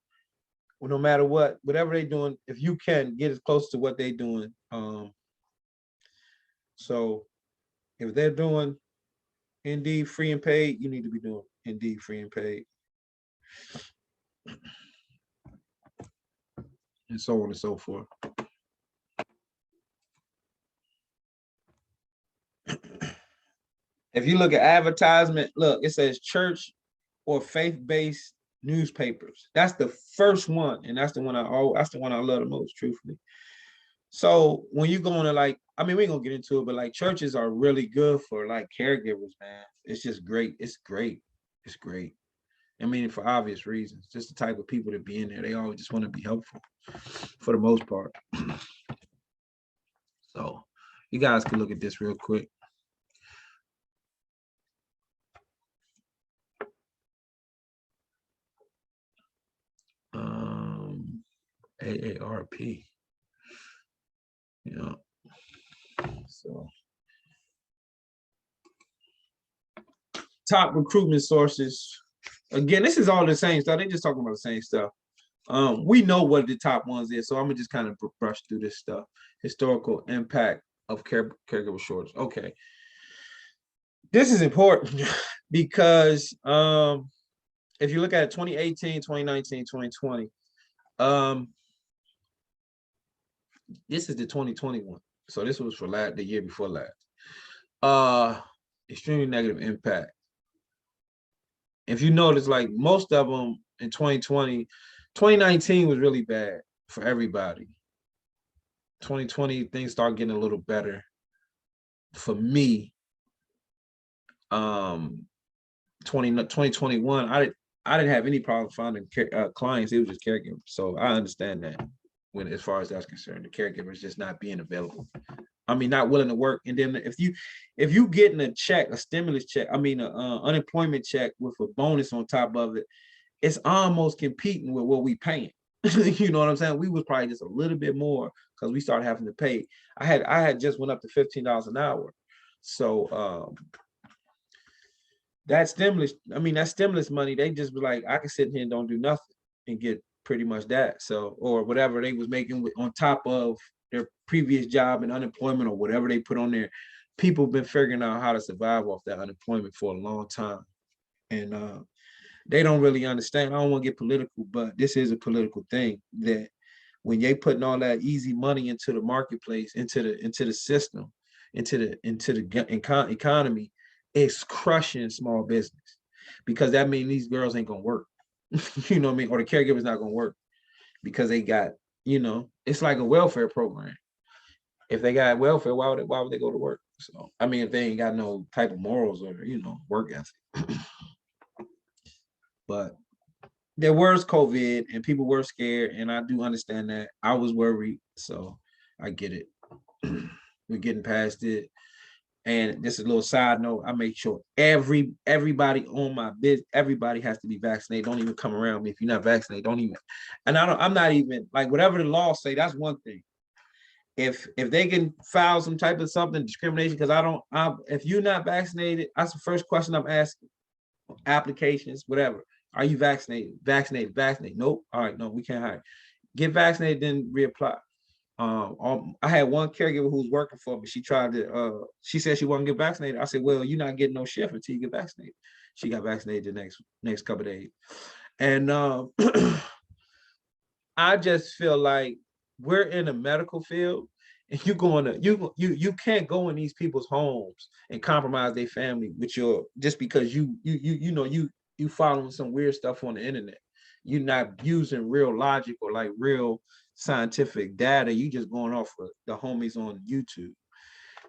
Well, no matter whatever they're doing, if you can get as close to what they're doing. So if they're doing Indeed free and paid, you need to be doing Indeed free and paid. And so on and so forth. If you look at advertisement, look, it says church or faith-based newspapers. That's the first one, and that's the one I love the most, truthfully. So when you go into like, I mean, we ain't gonna get into it, but like churches are really good for like caregivers, man. It's just great. It's great. It's great. I mean, for obvious reasons, just the type of people that be in there, they always just want to be helpful for the most part. So you guys can look at this real quick. AARP. Yeah. So top recruitment sources. Again, this is all the same stuff. They just talking about the same stuff. We know what the top ones is, so I'm gonna just kind of brush through this stuff. Historical impact of caregiver shortage. Okay. This is important because if you look at 2018, 2019, 2020, this is the 2021. So this was for the year before last. Extremely negative impact. If you notice, like most of them in 2020, 2019 was really bad for everybody. 2020, things start getting a little better for me. 2021, I didn't have any problem finding clients. It was just caregivers. So I understand that as far as that's concerned, the caregiver is just not being available. I mean, not willing to work. And then if you getting a check, a stimulus check, I mean, an unemployment check with a bonus on top of it, it's almost competing with what we paying. You know what I'm saying? We was probably just a little bit more because we started having to pay. I had just went up to $15 an hour. So that stimulus money, they just be like, I can sit here and don't do nothing and get pretty much that. So, or whatever they was making on top of their previous job and unemployment or whatever they put on there. People have been figuring out how to survive off that unemployment for a long time. And they don't really understand. I don't want to get political, but this is a political thing, that when they putting all that easy money into the marketplace, into the system, into the economy, it's crushing small business, because that means these girls ain't gonna work. You know what I mean? Or the caregiver's not gonna work because they got, it's like a welfare program. If they got welfare, why would they go to work? So I mean, if they ain't got no type of morals or work ethic. But there was COVID and people were scared, and I do understand that. I was worried, so I get it. We're getting past it. And this is a little side note. I make sure everybody on my business, everybody has to be vaccinated. Don't even come around me if you're not vaccinated. Don't even. And I'm not even like whatever the law say. That's one thing. If they can file some type of something discrimination, because if you're not vaccinated, that's the first question I'm asking. Applications, whatever. Are you vaccinated? Vaccinated. Nope. All right, no, we can't hire. Get vaccinated, then reapply. I had one caregiver who was working for me. She tried to, she said she wasn't get vaccinated. I said, well, you're not getting no shift until you get vaccinated. She got vaccinated the next couple of days. And I just feel like we're in a medical field, and you can't go in these people's homes and compromise their family with your just because you following some weird stuff on the internet. You're not using real logic or like real scientific data. You just going off of the homies on YouTube,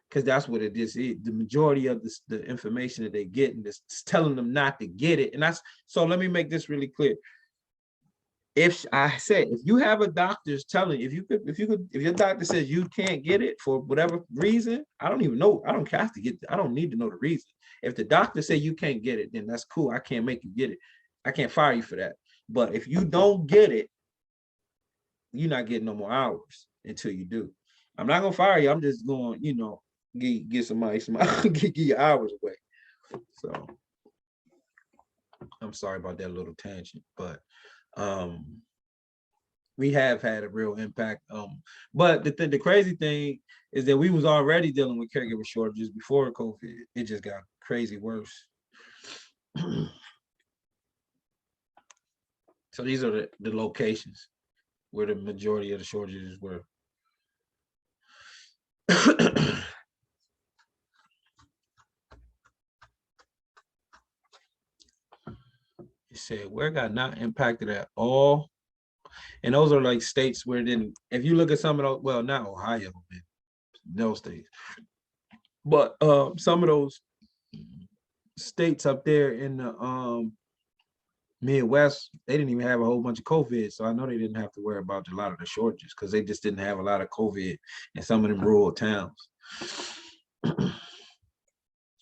because that's what it is. The majority of the information that they get and is telling them not to get it. And that's so. Let me make this really clear. If you have a doctor's telling if your doctor says you can't get it for whatever reason, I don't even know. I don't need to know the reason. If the doctor say you can't get it, then that's cool. I can't make you get it. I can't fire you for that. But if you don't get it, you're not getting no more hours until you do. I'm not gonna fire you. I'm just going, get somebody get your hours away. So I'm sorry about that little tangent, but we have had a real impact. But the crazy thing is that we was already dealing with caregiver shortages before COVID. It just got crazy worse. So these are the locations where the majority of the shortages were. It said where got not impacted at all. And those are like states where then, if you look at some of those, well, not Ohio, those states, but some of those states up there in the Midwest, they didn't even have a whole bunch of COVID. So I know they didn't have to worry about a lot of the shortages because they just didn't have a lot of COVID in some of them rural towns.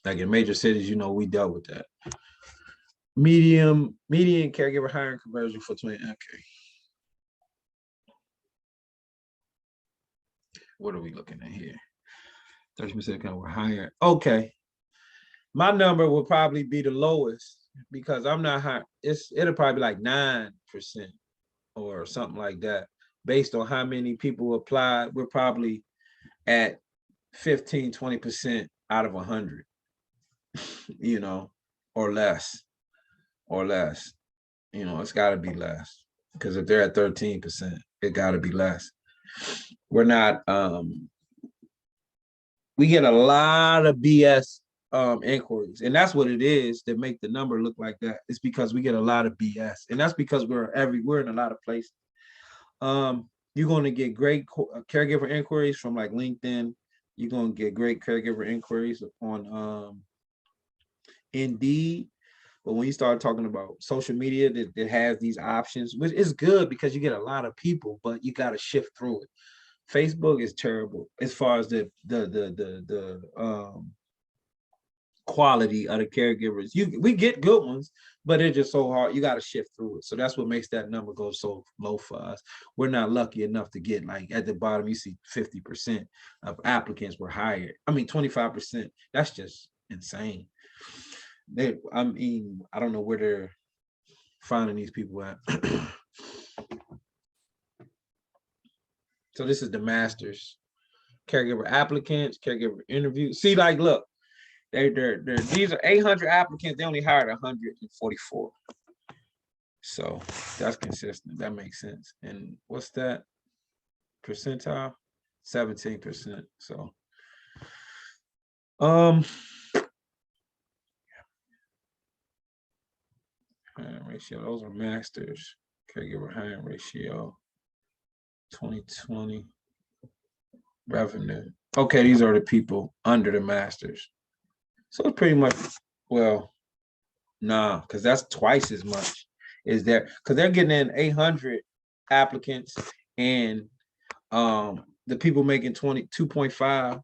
Like in major cities, we dealt with that. Median caregiver hiring conversion for 20. Okay. What are we looking at here? 30% kind of were higher. Okay. My number will probably be the lowest because I'm not high. It'll probably be like 9% or something like that. Based on how many people applied, we're probably at 15, 20% out of 100, or less. It's got to be less because if they're at 13%, it got to be less. We're not, we get a lot of BS inquiries, and that's what it is that make the number look like that. It's because we get a lot of BS, and that's because we're in a lot of places. You're going to get great caregiver inquiries from like LinkedIn. You're going to get great caregiver inquiries on Indeed. But when you start talking about social media that has these options, which is good because you get a lot of people, but you got to shift through it. Facebook is terrible as far as the quality of the caregivers. We get good ones, but it's just so hard. You got to shift through it. So that's what makes that number go so low for us. We're not lucky enough to get like at the bottom, you see 50% of applicants were hired. I mean, 25%. That's just insane. I don't know where they're finding these people at. So this is the masters, caregiver applicants, caregiver interviews. See, like, look, these are 800 applicants. They only hired 144. So that's consistent. That makes sense. And what's that percentile? 17%. So, hiring ratio. Those are masters. Caregiver hiring ratio. 2020 revenue. Okay, these are the people under the masters. So it's pretty much, well, nah, because that's twice as much. Is there, because they're getting in 800 applicants, and the people making 2.5,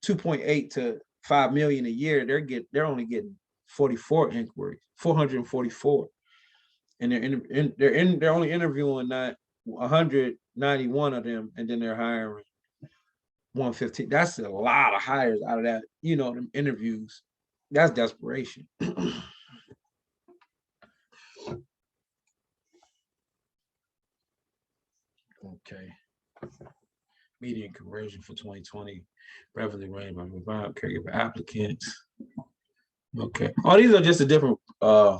2.8 to 5 million a year, they're only getting 44 inquiries, 444, and they're only interviewing not 191 of them, and then they're hiring 115. That's a lot of hires out of that, them interviews. That's desperation. Okay. Median conversion for 2020, revenue range by provide caregiver applicants. Okay. Oh, these are just the different the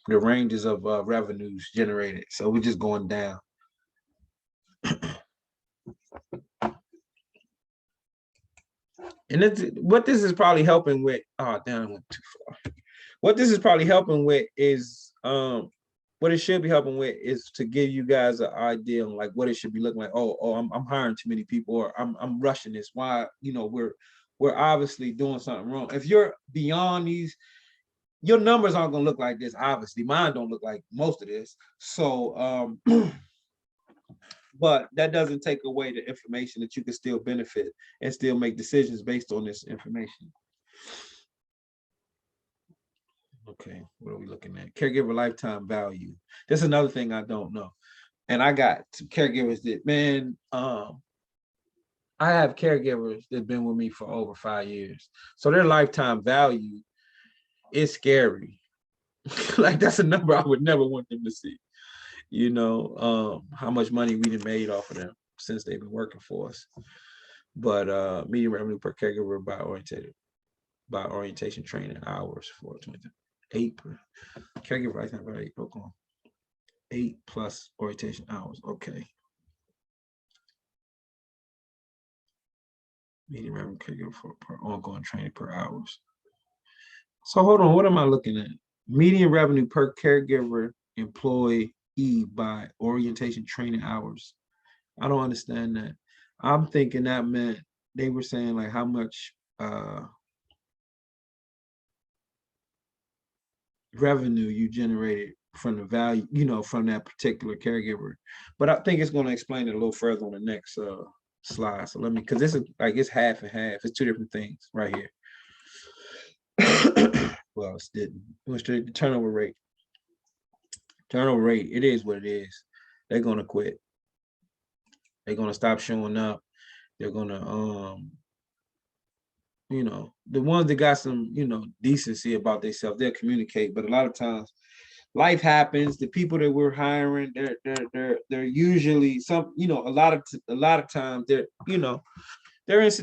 ranges of revenues generated. So we're just going down. And what this is probably helping with, oh damn, I went too far. What this is probably helping with is what it should be helping with is to give you guys an idea on like what it should be looking like. Oh, I'm hiring too many people, or I'm rushing this. Why, we're obviously doing something wrong. If you're beyond these, your numbers aren't gonna look like this. Obviously, mine don't look like most of this. So but that doesn't take away the information that you can still benefit and still make decisions based on this information. Okay, what are we looking at? Caregiver lifetime value. That's another thing I don't know. And I got some caregivers that, man, I have caregivers that have been with me for over 5 years. So their lifetime value is scary. Like that's a number I would never want them to see. How much money we done made off of them since they've been working for us. But median revenue per caregiver by orientation training hours for 8 per caregiver lifetime value. 8 plus orientation hours. Okay. Median revenue caregiver per ongoing training per hours. So hold on, what am I looking at? Median revenue per caregiver employee by orientation training hours. I don't understand that. I'm thinking that meant they were saying like how much revenue you generated from the value, from that particular caregiver. But I think it's going to explain it a little further on the next slide. So let me, because this is like it's half and half. It's two different things right here. Well, it was the turnover rate. Turnover rate, it is what it is. They're gonna quit. They're gonna stop showing up. They're gonna the ones that got some, decency about themselves, they'll communicate. But a lot of times life happens. The people that we're hiring, they're usually some, a lot of times they're in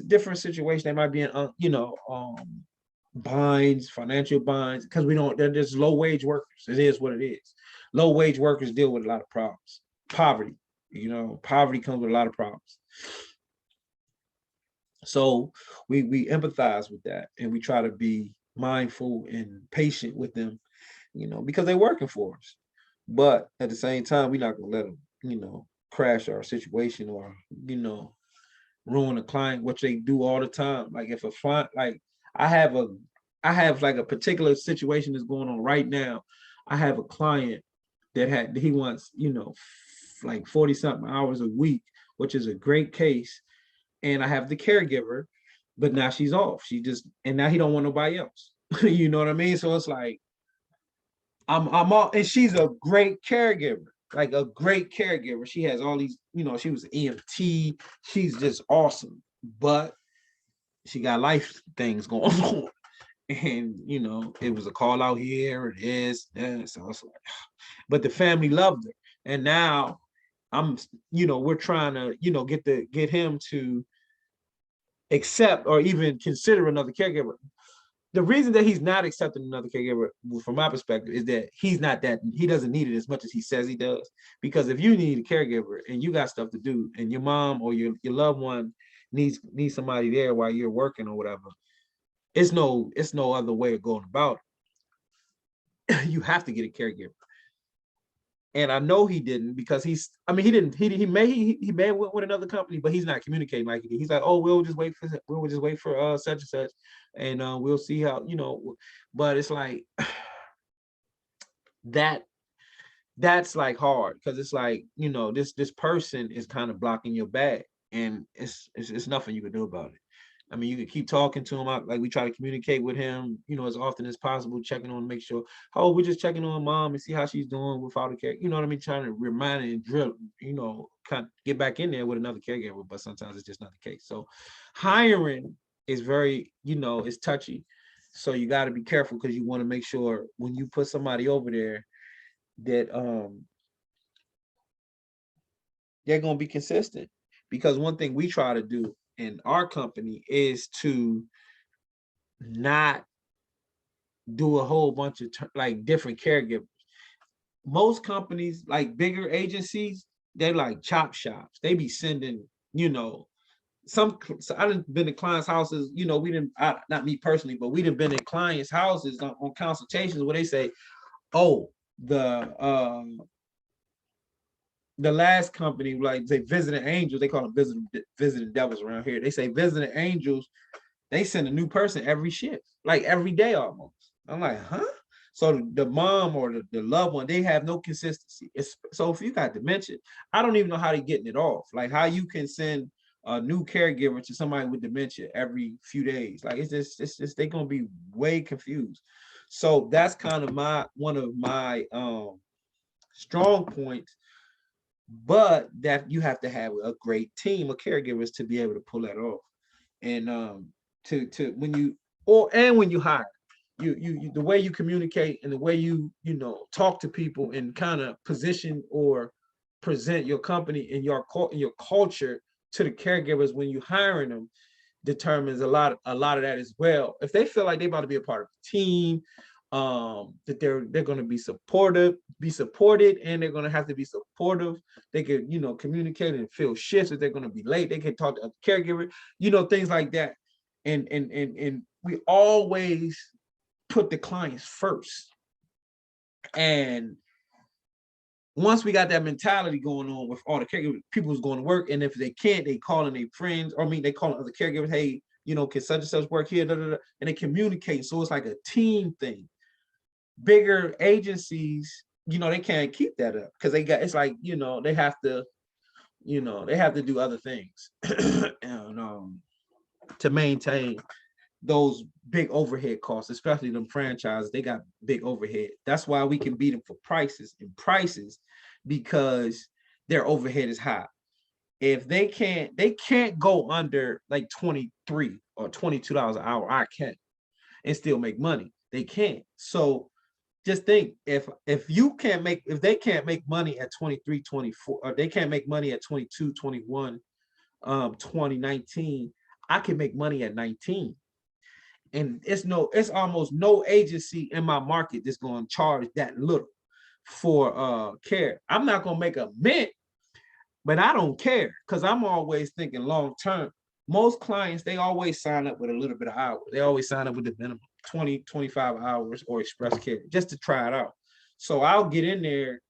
different situations. They might be in binds, financial binds, because they're just low wage workers. It is what it is. Low wage workers deal with a lot of problems. Poverty, poverty comes with a lot of problems. So we empathize with that, and we try to be mindful and patient with them, because they're working for us. But at the same time, we're not gonna let them, crash our situation or, ruin a client, which they do all the time. Like if a client, like I have like a particular situation that's going on right now. I have a client that he wants, like 40 something hours a week, which is a great case. And I have the caregiver, but now she's off. And now he don't want nobody else. You know what I mean? So it's like, I'm all, and she's a great caregiver, like a great caregiver. She has all these, she was an EMT. She's just awesome, but she got life things going on. And, it was a call out here, it is, that. So it's like, but the family loved her. And now we're trying to, get him to accept or even consider another caregiver. The reason that he's not accepting another caregiver, from my perspective, is that he doesn't need it as much as he says he does. Because if you need a caregiver and you got stuff to do, and your mom or your loved one needs somebody there while you're working or whatever, it's no other way of going about it. You have to get a caregiver. And I know he didn't, because he may have went with another company, but he's not communicating like he did. He's like, oh, we'll just wait for such and such, and we'll see how, but it's like that's like hard, because it's like, this person is kind of blocking your bag, and it's nothing you can do about it. I mean, you could keep talking to him. Like we try to communicate with him, as often as possible, checking on, make sure, oh, we're just checking on mom and see how she's doing without a care. You know what I mean? Trying to remind and drill, kind of get back in there with another caregiver, but sometimes it's just not the case. So hiring is very, it's touchy. So you got to be careful because you want to make sure when you put somebody over there that they're going to be consistent. Because one thing we try to do in our company is to not do a whole bunch of like different caregivers. Most companies, like bigger agencies, they're like chop shops. They be sending, so I done been to clients' houses, we didn't, not me personally, but we done been in clients' houses on consultations where they say, oh, the last company, like they visiting angels, they call them visiting devils around here. They say visiting angels, they send a new person every shift, like every day almost. I'm like, huh? So the mom or the loved one, they have no consistency. So if you got dementia, I don't even know how they're getting it off. Like how you can send a new caregiver to somebody with dementia every few days. Like it's just they're gonna be way confused. So that's kind of one of my strong points, but that you have to have a great team of caregivers to be able to pull that off. And to when you hire, you the way you communicate and the way you talk to people and kind of position or present your company and your culture to the caregivers when you hiring them determines a lot of that as well. If they feel like they're about to be a part of the team, that they're going to be supported, and they're going to have to be supportive. They could communicate and fill shifts. If they're going to be late, they can talk to a caregiver, things like that. And we always put the clients first. And once we got that mentality going on with all the caregivers, people who's going to work, and if they can't, they calling their friends, or they calling other caregivers, hey, can such and such work here, and they communicate. So it's like a team thing. Bigger agencies, they can't keep that up because it's like, they have to, they have to do other things and, to maintain those big overhead costs, especially them franchises. They got big overhead. That's why we can beat them for prices because their overhead is high. If they can't go under like 23 or $22 an hour. I can and still make money. They can't. So just think, if they can't make money at 23, 24, or they can't make money at 22, 21, 20, 19, I can make money at 19. And it's almost no agency in my market that's going to charge that little for care. I'm not going to make a mint, but I don't care because I'm always thinking long term. Most clients, they always sign up with a little bit of hours. They always sign up with the minimum 20, 25 hours or express care just to try it out. So I'll get in there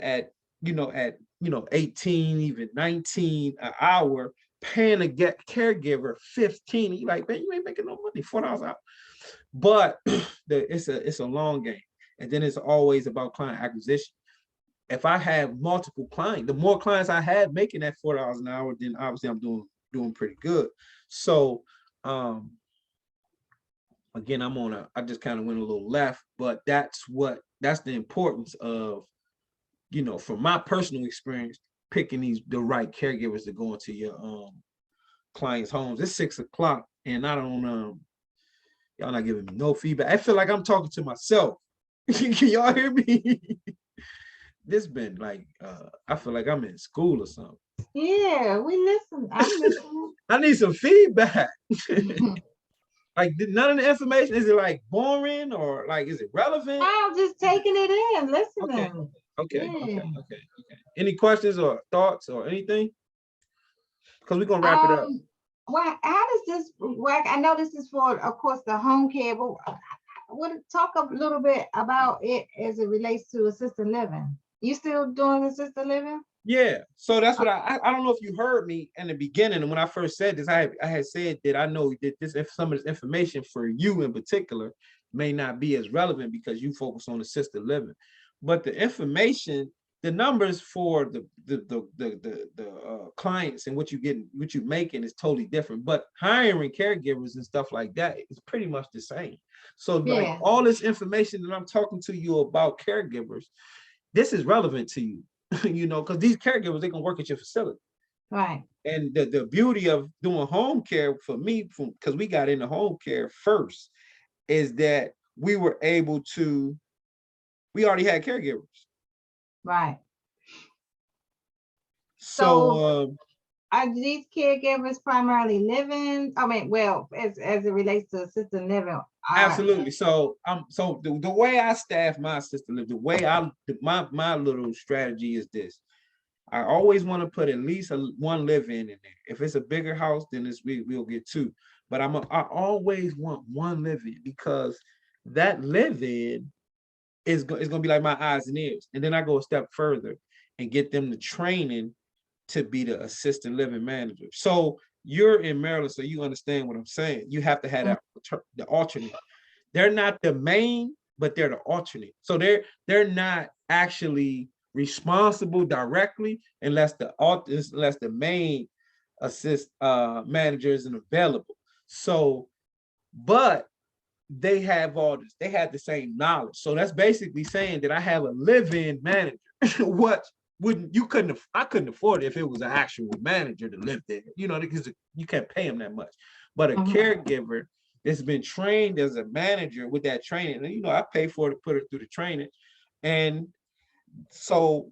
at 18, even 19 an hour, paying a caregiver 15. And you're like, man, you ain't making no money, $4 an hour. But it's a long game. And then it's always about client acquisition. If I have multiple clients, the more clients I have making that $4 an hour, then obviously I'm doing pretty good. So again, I just kind of went a little left, but that's the importance of, from my personal experience, picking the right caregivers to go into your clients' homes. It's 6 o'clock and I don't y'all not giving me no feedback. I feel like I'm talking to myself. Can y'all hear me? This been like I feel like I'm in school or something. Yeah, we listen. I'm listening. I need some feedback. Like none of the information, is it like boring or like is it relevant? I'm just taking it in, listening. Okay. Yeah. Okay. Any questions or thoughts or anything? Because we're gonna wrap it up. Well, how does this work? I know this is for, of course, the home care, but talk a little bit about it as it relates to assisted living. You still doing assisted living? Yeah. So that's what I don't know if you heard me in the beginning. And when I first said this, I had said that I know that if some of this information for you in particular may not be as relevant because you focus on assisted living. But the information the numbers for the clients and what you making is totally different. But hiring caregivers and stuff like that is pretty much the same. So like Yeah. all this information that I'm talking to you about caregivers, this is relevant to you, you know, because these caregivers, they're gonna work at your facility. Right. And the beauty of doing home care for me, because we got into home care first, is that we were able to, we already had caregivers. Right. So Are these caregivers primarily living? I mean, well, as it relates to assisted living. absolutely. So the way I staff my assisted living, the way my little strategy is this. I always want to put at least one live-in in there. If it's a bigger house, then we'll get two. But I always want one live-in, because that live-in is gonna be like my eyes and ears. And then I go a step further and get them the training to be the assistant living manager. So you're in Maryland, so you understand what I'm saying. You have to have that the alternate. They're not the main, but they're the alternate. So they're not actually responsible directly unless the main assist manager isn't available. So, but they have all this, they have the same knowledge. So that's basically saying that I have a live-in manager. What I couldn't afford it if it was an actual manager to live there, you know, because you can't pay him that much. But a caregiver that's been trained as a manager with that training, and you know, I pay for it to put it through the training. And so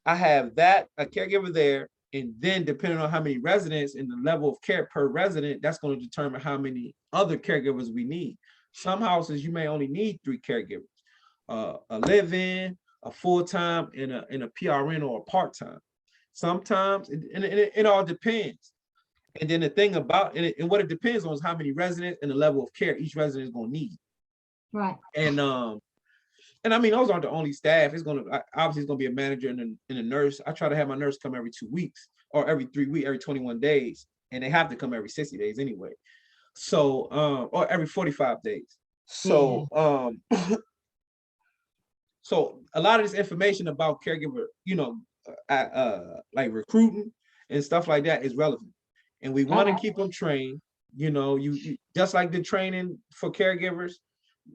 I have that, a caregiver there, and then depending on how many residents and the level of care per resident, that's going to determine how many other caregivers we need. Some houses you may only need 3 caregivers, a live-in, a full-time, and a PRN or a part-time. Sometimes it all depends. And then the thing about it, and what it depends on is how many residents and the level of care each resident is going to need. Right. And I mean, those aren't the only staff. It's gonna obviously it's gonna be a manager and a nurse. I try to have my nurse come every 2 weeks or every 3 weeks, every 21 days, and they have to come every 60 days anyway. So or every 45 days. So so a lot of this information about caregiver, you know, like recruiting and stuff like that is relevant, and we want to keep them trained. You know, you just like the training for caregivers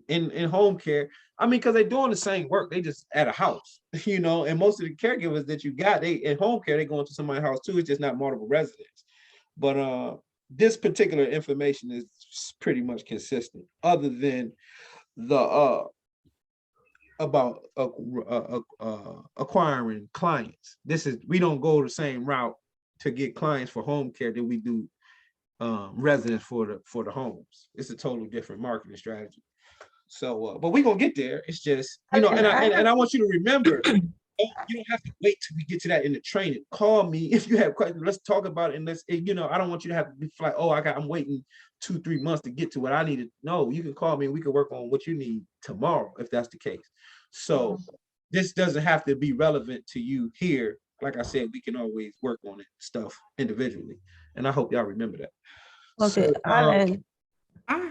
in home care. I mean, because they're doing the same work, they just at a house, you know, and most of the caregivers that you got, they in home care, they go into somebody's house too. It's just not multiple residents. But this particular information is pretty much consistent, other than the about acquiring clients. We don't go the same route to get clients for home care that we do residents for the homes. It's a totally different marketing strategy. So, but we're gonna get there. It's just, you know, and I want you to remember, you don't have to wait till we get to that in the training. Call me if you have questions. Let's talk about it. And you know, I don't want you to have to be like, oh, I'm waiting 2-3 months to get to what I needed. No, you can call me and we can work on what you need tomorrow if that's the case. So this doesn't have to be relevant to you here. Like I said, we can always work on it stuff individually. And I hope y'all remember that. Okay, So, Alan,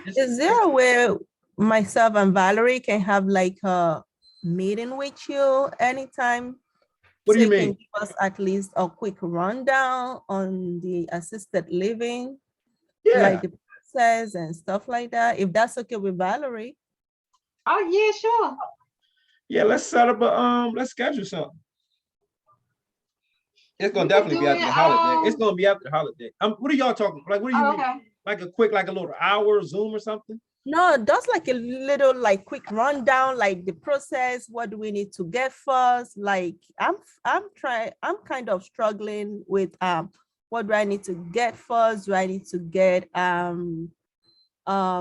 is there a way myself and Valerie can have like a meeting with you anytime? What do you So can mean? give us at least a quick rundown on the assisted living, Yeah. like the process and stuff like that, if that's okay with Valerie. Oh yeah, sure. Yeah, let's set up let's schedule something. It's gonna We could definitely be do after it, the holiday. It's gonna be after the holiday. What are y'all talking? Like, what do you mean? okay. Like a quick, like a little hour Zoom or something? No, just like a little like quick rundown, like the process. What do we need to get first? Like I'm kind of struggling with what do I need to get first? Do I need to get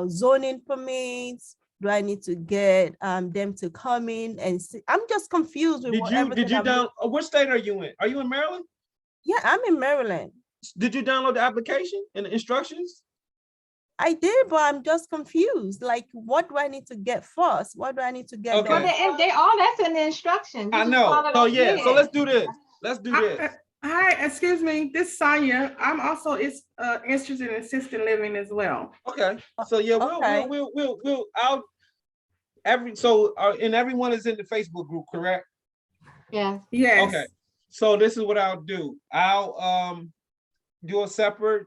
zoning permits? Do I need to get them to come in and see? I'm just confused with Did you down? What state are you in? Are you in Maryland? Yeah, I'm in Maryland. Did you download the application and the instructions? I did, but I'm just confused. Like, what do I need to get first? What do I need to get? Okay. But they all that's in the instructions. I know. So yeah, so let's do this. Let's do this. Hi, excuse me. This is Sonia. I'm also interested in assisted living as well. Okay. So yeah, I'll and everyone is in the Facebook group, correct? Yes. Yes. Okay. So this is what I'll do. I'll do a separate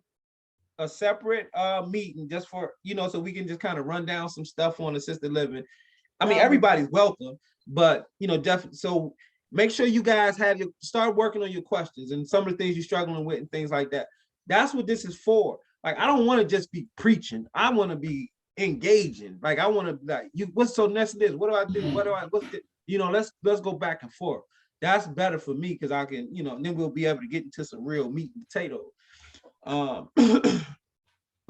meeting just for, so we can just kind of run down some stuff on assisted living. I mean, everybody's welcome, but definitely. So make sure you guys start working on your questions and some of the things you're struggling with and things like that. That's what this is for. Like, I don't want to just be preaching. I want to be engaging. Like, I want to what's so next to this? What do I do? What's the, let's go back and forth. That's better for me because I can, then we'll be able to get into some real meat and potatoes. But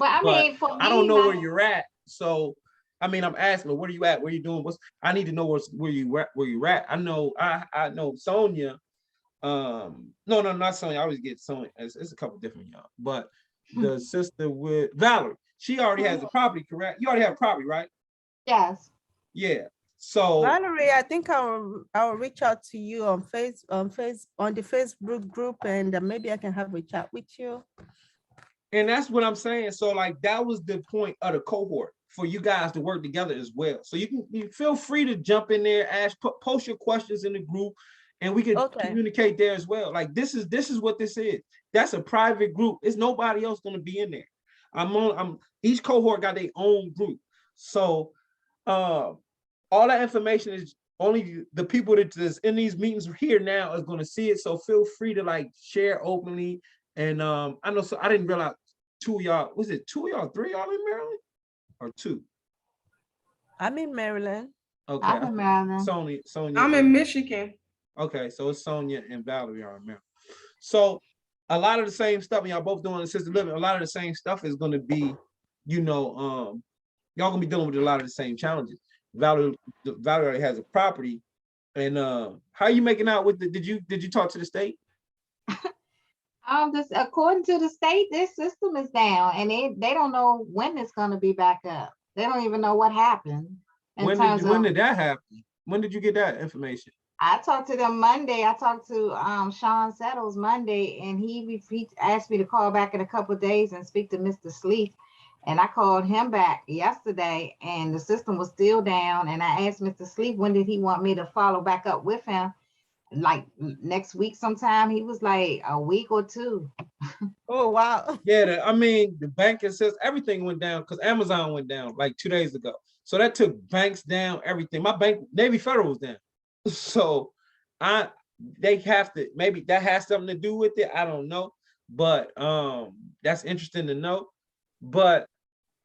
I But mean, for I don't me, know where you're at. So, I mean, I'm asking, where are you at? What are you doing? I need to know where you're at. I know Sonia. No, not Sonia. I always get Sonia. It's a couple different y'all. But the sister with Valerie, she already has a property, correct? You already have a property, right? yes. Yeah. So Valerie, I think I'll reach out to you on on the Facebook group, and maybe I can have a chat with you. and that's what I'm saying. So like that was the point of the cohort, for you guys to work together as well. So you feel free to jump in there, post your questions in the group, and we can communicate there as well. Like this is what this is. That's a private group. It's nobody else going to be in there. Each cohort got their own group. So all that information is only the people that's in these meetings here now is going to see it. So feel free to like share openly. And I know, so I didn't realize two of y'all, was it two of y'all, three of y'all in Maryland or two? I'm in Maryland. Okay. I'm in Maryland. Sonia. I'm in Michigan. Okay, so it's Sonia and Valerie are in Maryland. So a lot of the same stuff, and y'all both doing assisted living, a lot of the same stuff is going to be, y'all gonna be dealing with a lot of the same challenges. Valerie already has a property, and how are you making out with did you talk to the state? This, according to the state, this system is down, and they don't know when it's going to be back up. They don't even know what happened. When did that happen? When did you get that information? I talked to them Monday. I talked to Sean Settles Monday, and he asked me to call back in a couple of days and speak to Mr. Sleeth. And I called him back yesterday, and the system was still down. And I asked Mr. Sleeth when did he want me to follow back up with him, like next week sometime. He was like a week or two. Oh wow. Yeah, I mean the banking says everything went down because Amazon went down like 2 days ago. So that took banks down, everything. My bank, Navy Federal, was down. So they have to, maybe that has something to do with it. I don't know. But that's interesting to know. But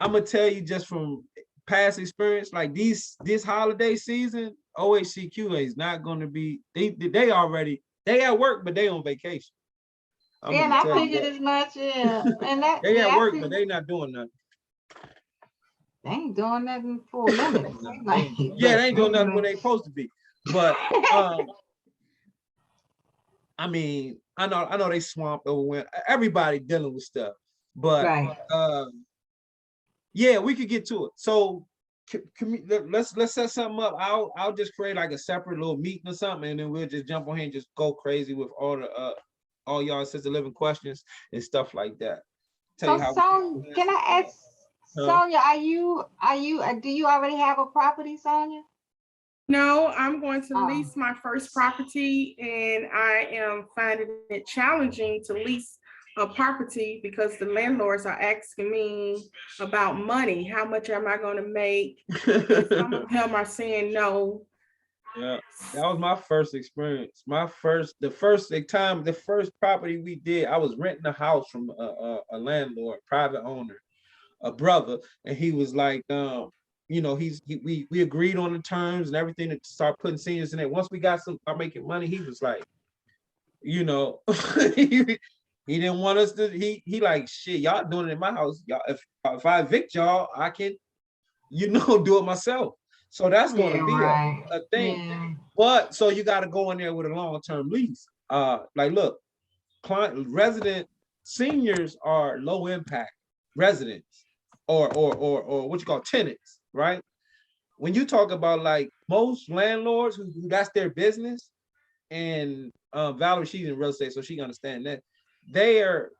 I'm gonna tell you just from past experience, like this holiday season, OHCQ is not gonna be, they at work, but they on vacation. Yeah, and I figured as much. Yeah, and that they at work, but they not doing nothing. They ain't doing nothing for a minute. Yeah, they ain't doing nothing when they supposed to be. But I mean, I know they swamped over when everybody dealing with stuff. But yeah, we could get to it. So let's set something up. I'll just create like a separate little meeting or something, and then we'll just jump on here and just go crazy with all y'all assisted living questions and stuff like that. So can I ask Sonia, do you already have a property, Sonia? No, I'm going to lease my first property, and I am finding it challenging to lease a property because the landlords are asking me about money. How much am I going to make? Some of them are saying no. Yeah, that was my first experience. The first property we did, I was renting a house from a landlord, private owner, a brother, and he was like, we agreed on the terms and everything to start putting seniors in it. Once we start making money, he was like, he didn't want us to. He like, shit, y'all doing it in my house. Y'all, if I evict y'all, I can, do it myself. So that's going to be a thing. Yeah. But so you got to go in there with a long-term lease. Like, look, resident seniors are low impact residents or what you call tenants, right? When you talk about like most landlords who that's their business, and Valerie, she's in real estate, so she understand that they are,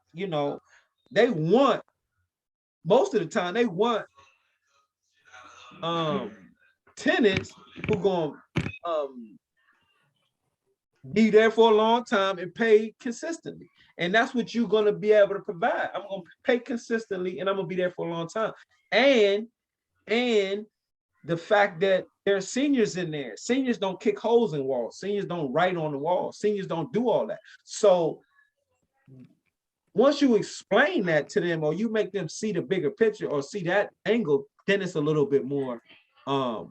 they want, most of the time they want tenants who going be there for a long time and pay consistently. And that's what you're going to be able to provide. I'm going to pay consistently and I'm going to be there for a long time. And the fact that there's seniors in there. Seniors don't kick holes in walls. Seniors don't write on the wall. Seniors don't do all that. So once you explain that to them, or you make them see the bigger picture or see that angle, then it's a little bit more, you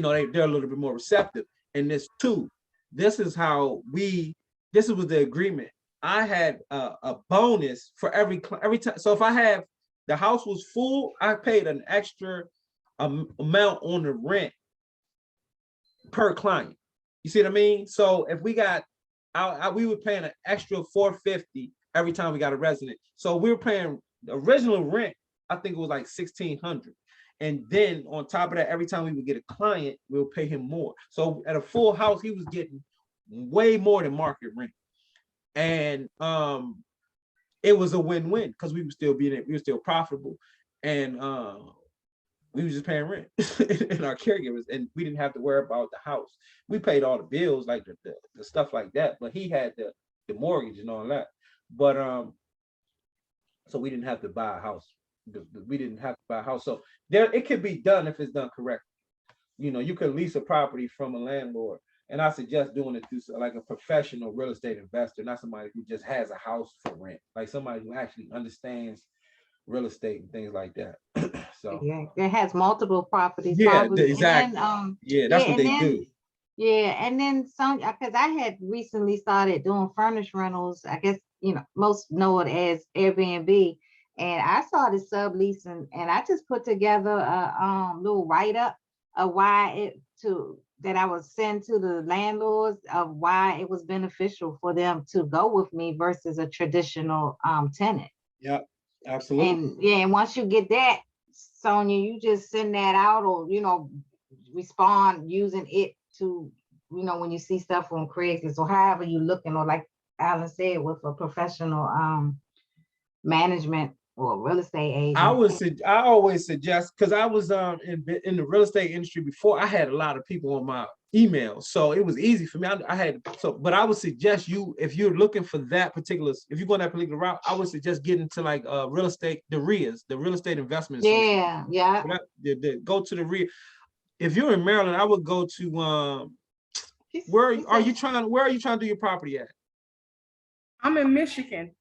know, they're a little bit more receptive. And this too, this is this was the agreement. I had a bonus for every time. So if the house was full, I paid an extra amount on the rent per client. You see what I mean? So if we got, we were paying an extra $450 every time we got a resident. So we were paying the original rent, I think it was like $1,600. And then on top of that, every time we would get a client, we'll pay him more. So at a full house, he was getting way more than market rent. And it was a win-win because we were still profitable. And we were just paying rent and our caregivers, and we didn't have to worry about the house. We paid all the bills, like the stuff like that, but he had the mortgage and all that. But so we didn't have to buy a house. We didn't have to buy a house. So it could be done if it's done correctly. You know, you could lease a property from a landlord, and I suggest doing it through like a professional real estate investor, not somebody who just has a house for rent, like somebody who actually understands real estate and things like that. So yeah, it has multiple properties. yeah, probably. exactly. And then, yeah, that's what they do. Yeah, and then some, because I had recently started doing furnished rentals. I guess, you know, most know it as Airbnb. And I started subleasing, and I just put together a little write-up of that I would send to the landlords of why it was beneficial for them to go with me versus a traditional tenant. Yeah, absolutely. And yeah, and once you get that, Sonia, you just send that out, or, you know, respond using it to, you know, when you see stuff on Craigslist or however you looking, or like Alan said, with a professional management or real estate agent. I always suggest, because I was in the real estate industry before, I had a lot of people on my email, so it was easy for me. But I would suggest you, if you're looking for that particular, if you're going that particular route, I would suggest getting to like real estate, the RIAs, the real estate investment. Yeah, yeah. Go to the RIA. If you're in Maryland, I would go to where are you trying to do your property at? I'm in Michigan.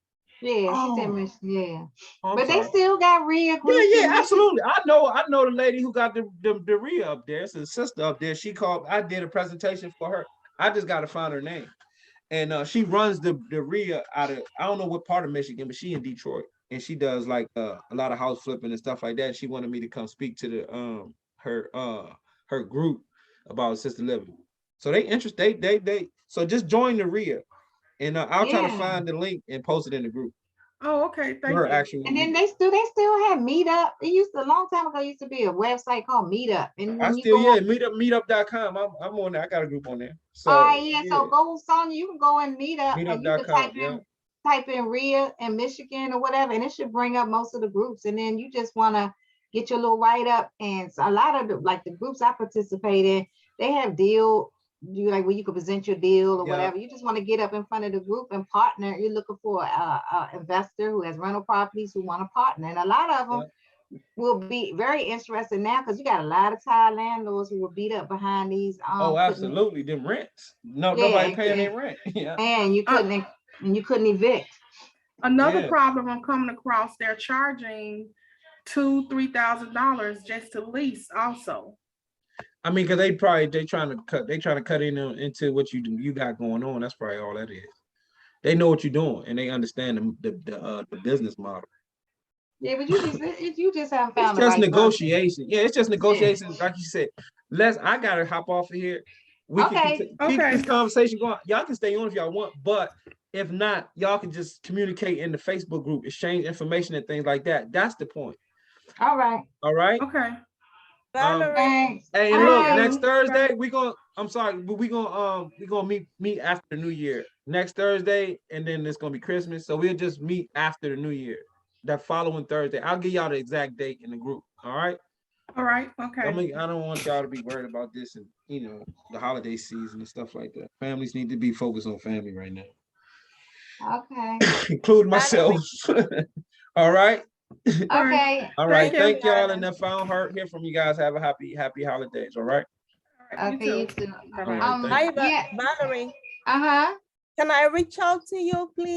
Yeah, she's in Michigan. Yeah, but sorry. they still got RIA groups. Yeah, absolutely. I know the lady who got the RIA up there. It's a sister up there. She called. I did a presentation for her. I just got to find her name, and she runs the RIA out of, I don't know what part of Michigan, but she in Detroit, and she does like a lot of house flipping and stuff like that. She wanted me to come speak to the her group about assisted living. So they interested. They so just join the RIA. And I'll try to find the link and post it in the group. Oh, okay. Thank you. Actual and then they still have Meetup. It a long time ago, used to be a website called Meetup. And when meetup.com. I'm on there. I got a group on there. So so go, Sonia, you can go and Meetup. Meetup.com. And you can type in RIA in Michigan or whatever, and it should bring up most of the groups. And then you just want to get your little write-up. And a lot of the groups I participate in, they have where you could present your deal or whatever. You just want to get up in front of the group and partner. You're looking for a investor who has rental properties who want to partner, and a lot of them will be very interested now, because you got a lot of tired landlords who will beat up behind these. Absolutely, them rents. Nobody paying their rent. Yeah, and you couldn't evict. Another problem I'm coming across, they're charging $2,000-$3,000 just to lease also. I mean, because they trying to cut into what you got going on. That's probably all that is. They know what you're doing and they understand the business model. Yeah, but you just haven't found it's just negotiation. Yeah, it's just negotiation. Like you said, I gotta hop off of here. We can keep this conversation going. Y'all can stay on if y'all want, but if not, y'all can just communicate in the Facebook group, exchange information and things like that. That's the point. All right. Okay. Hey, look, next Thursday we gonna meet after the New Year. Next Thursday, and then it's gonna be Christmas, so we'll just meet after the New Year. That following Thursday, I'll give y'all the exact date in the group. All right. All right, okay. I don't want y'all to be worried about this and, you know, the holiday season and stuff like that. Families need to be focused on family right now, Okay, including myself. All right. okay, All right. Thank Thank y'all. And if I don't hear from you guys, have a happy holidays. All right. okay, you too. All right. Thank you. Hi, Yeah, Valerie. uh-huh. Can I reach out to you, please?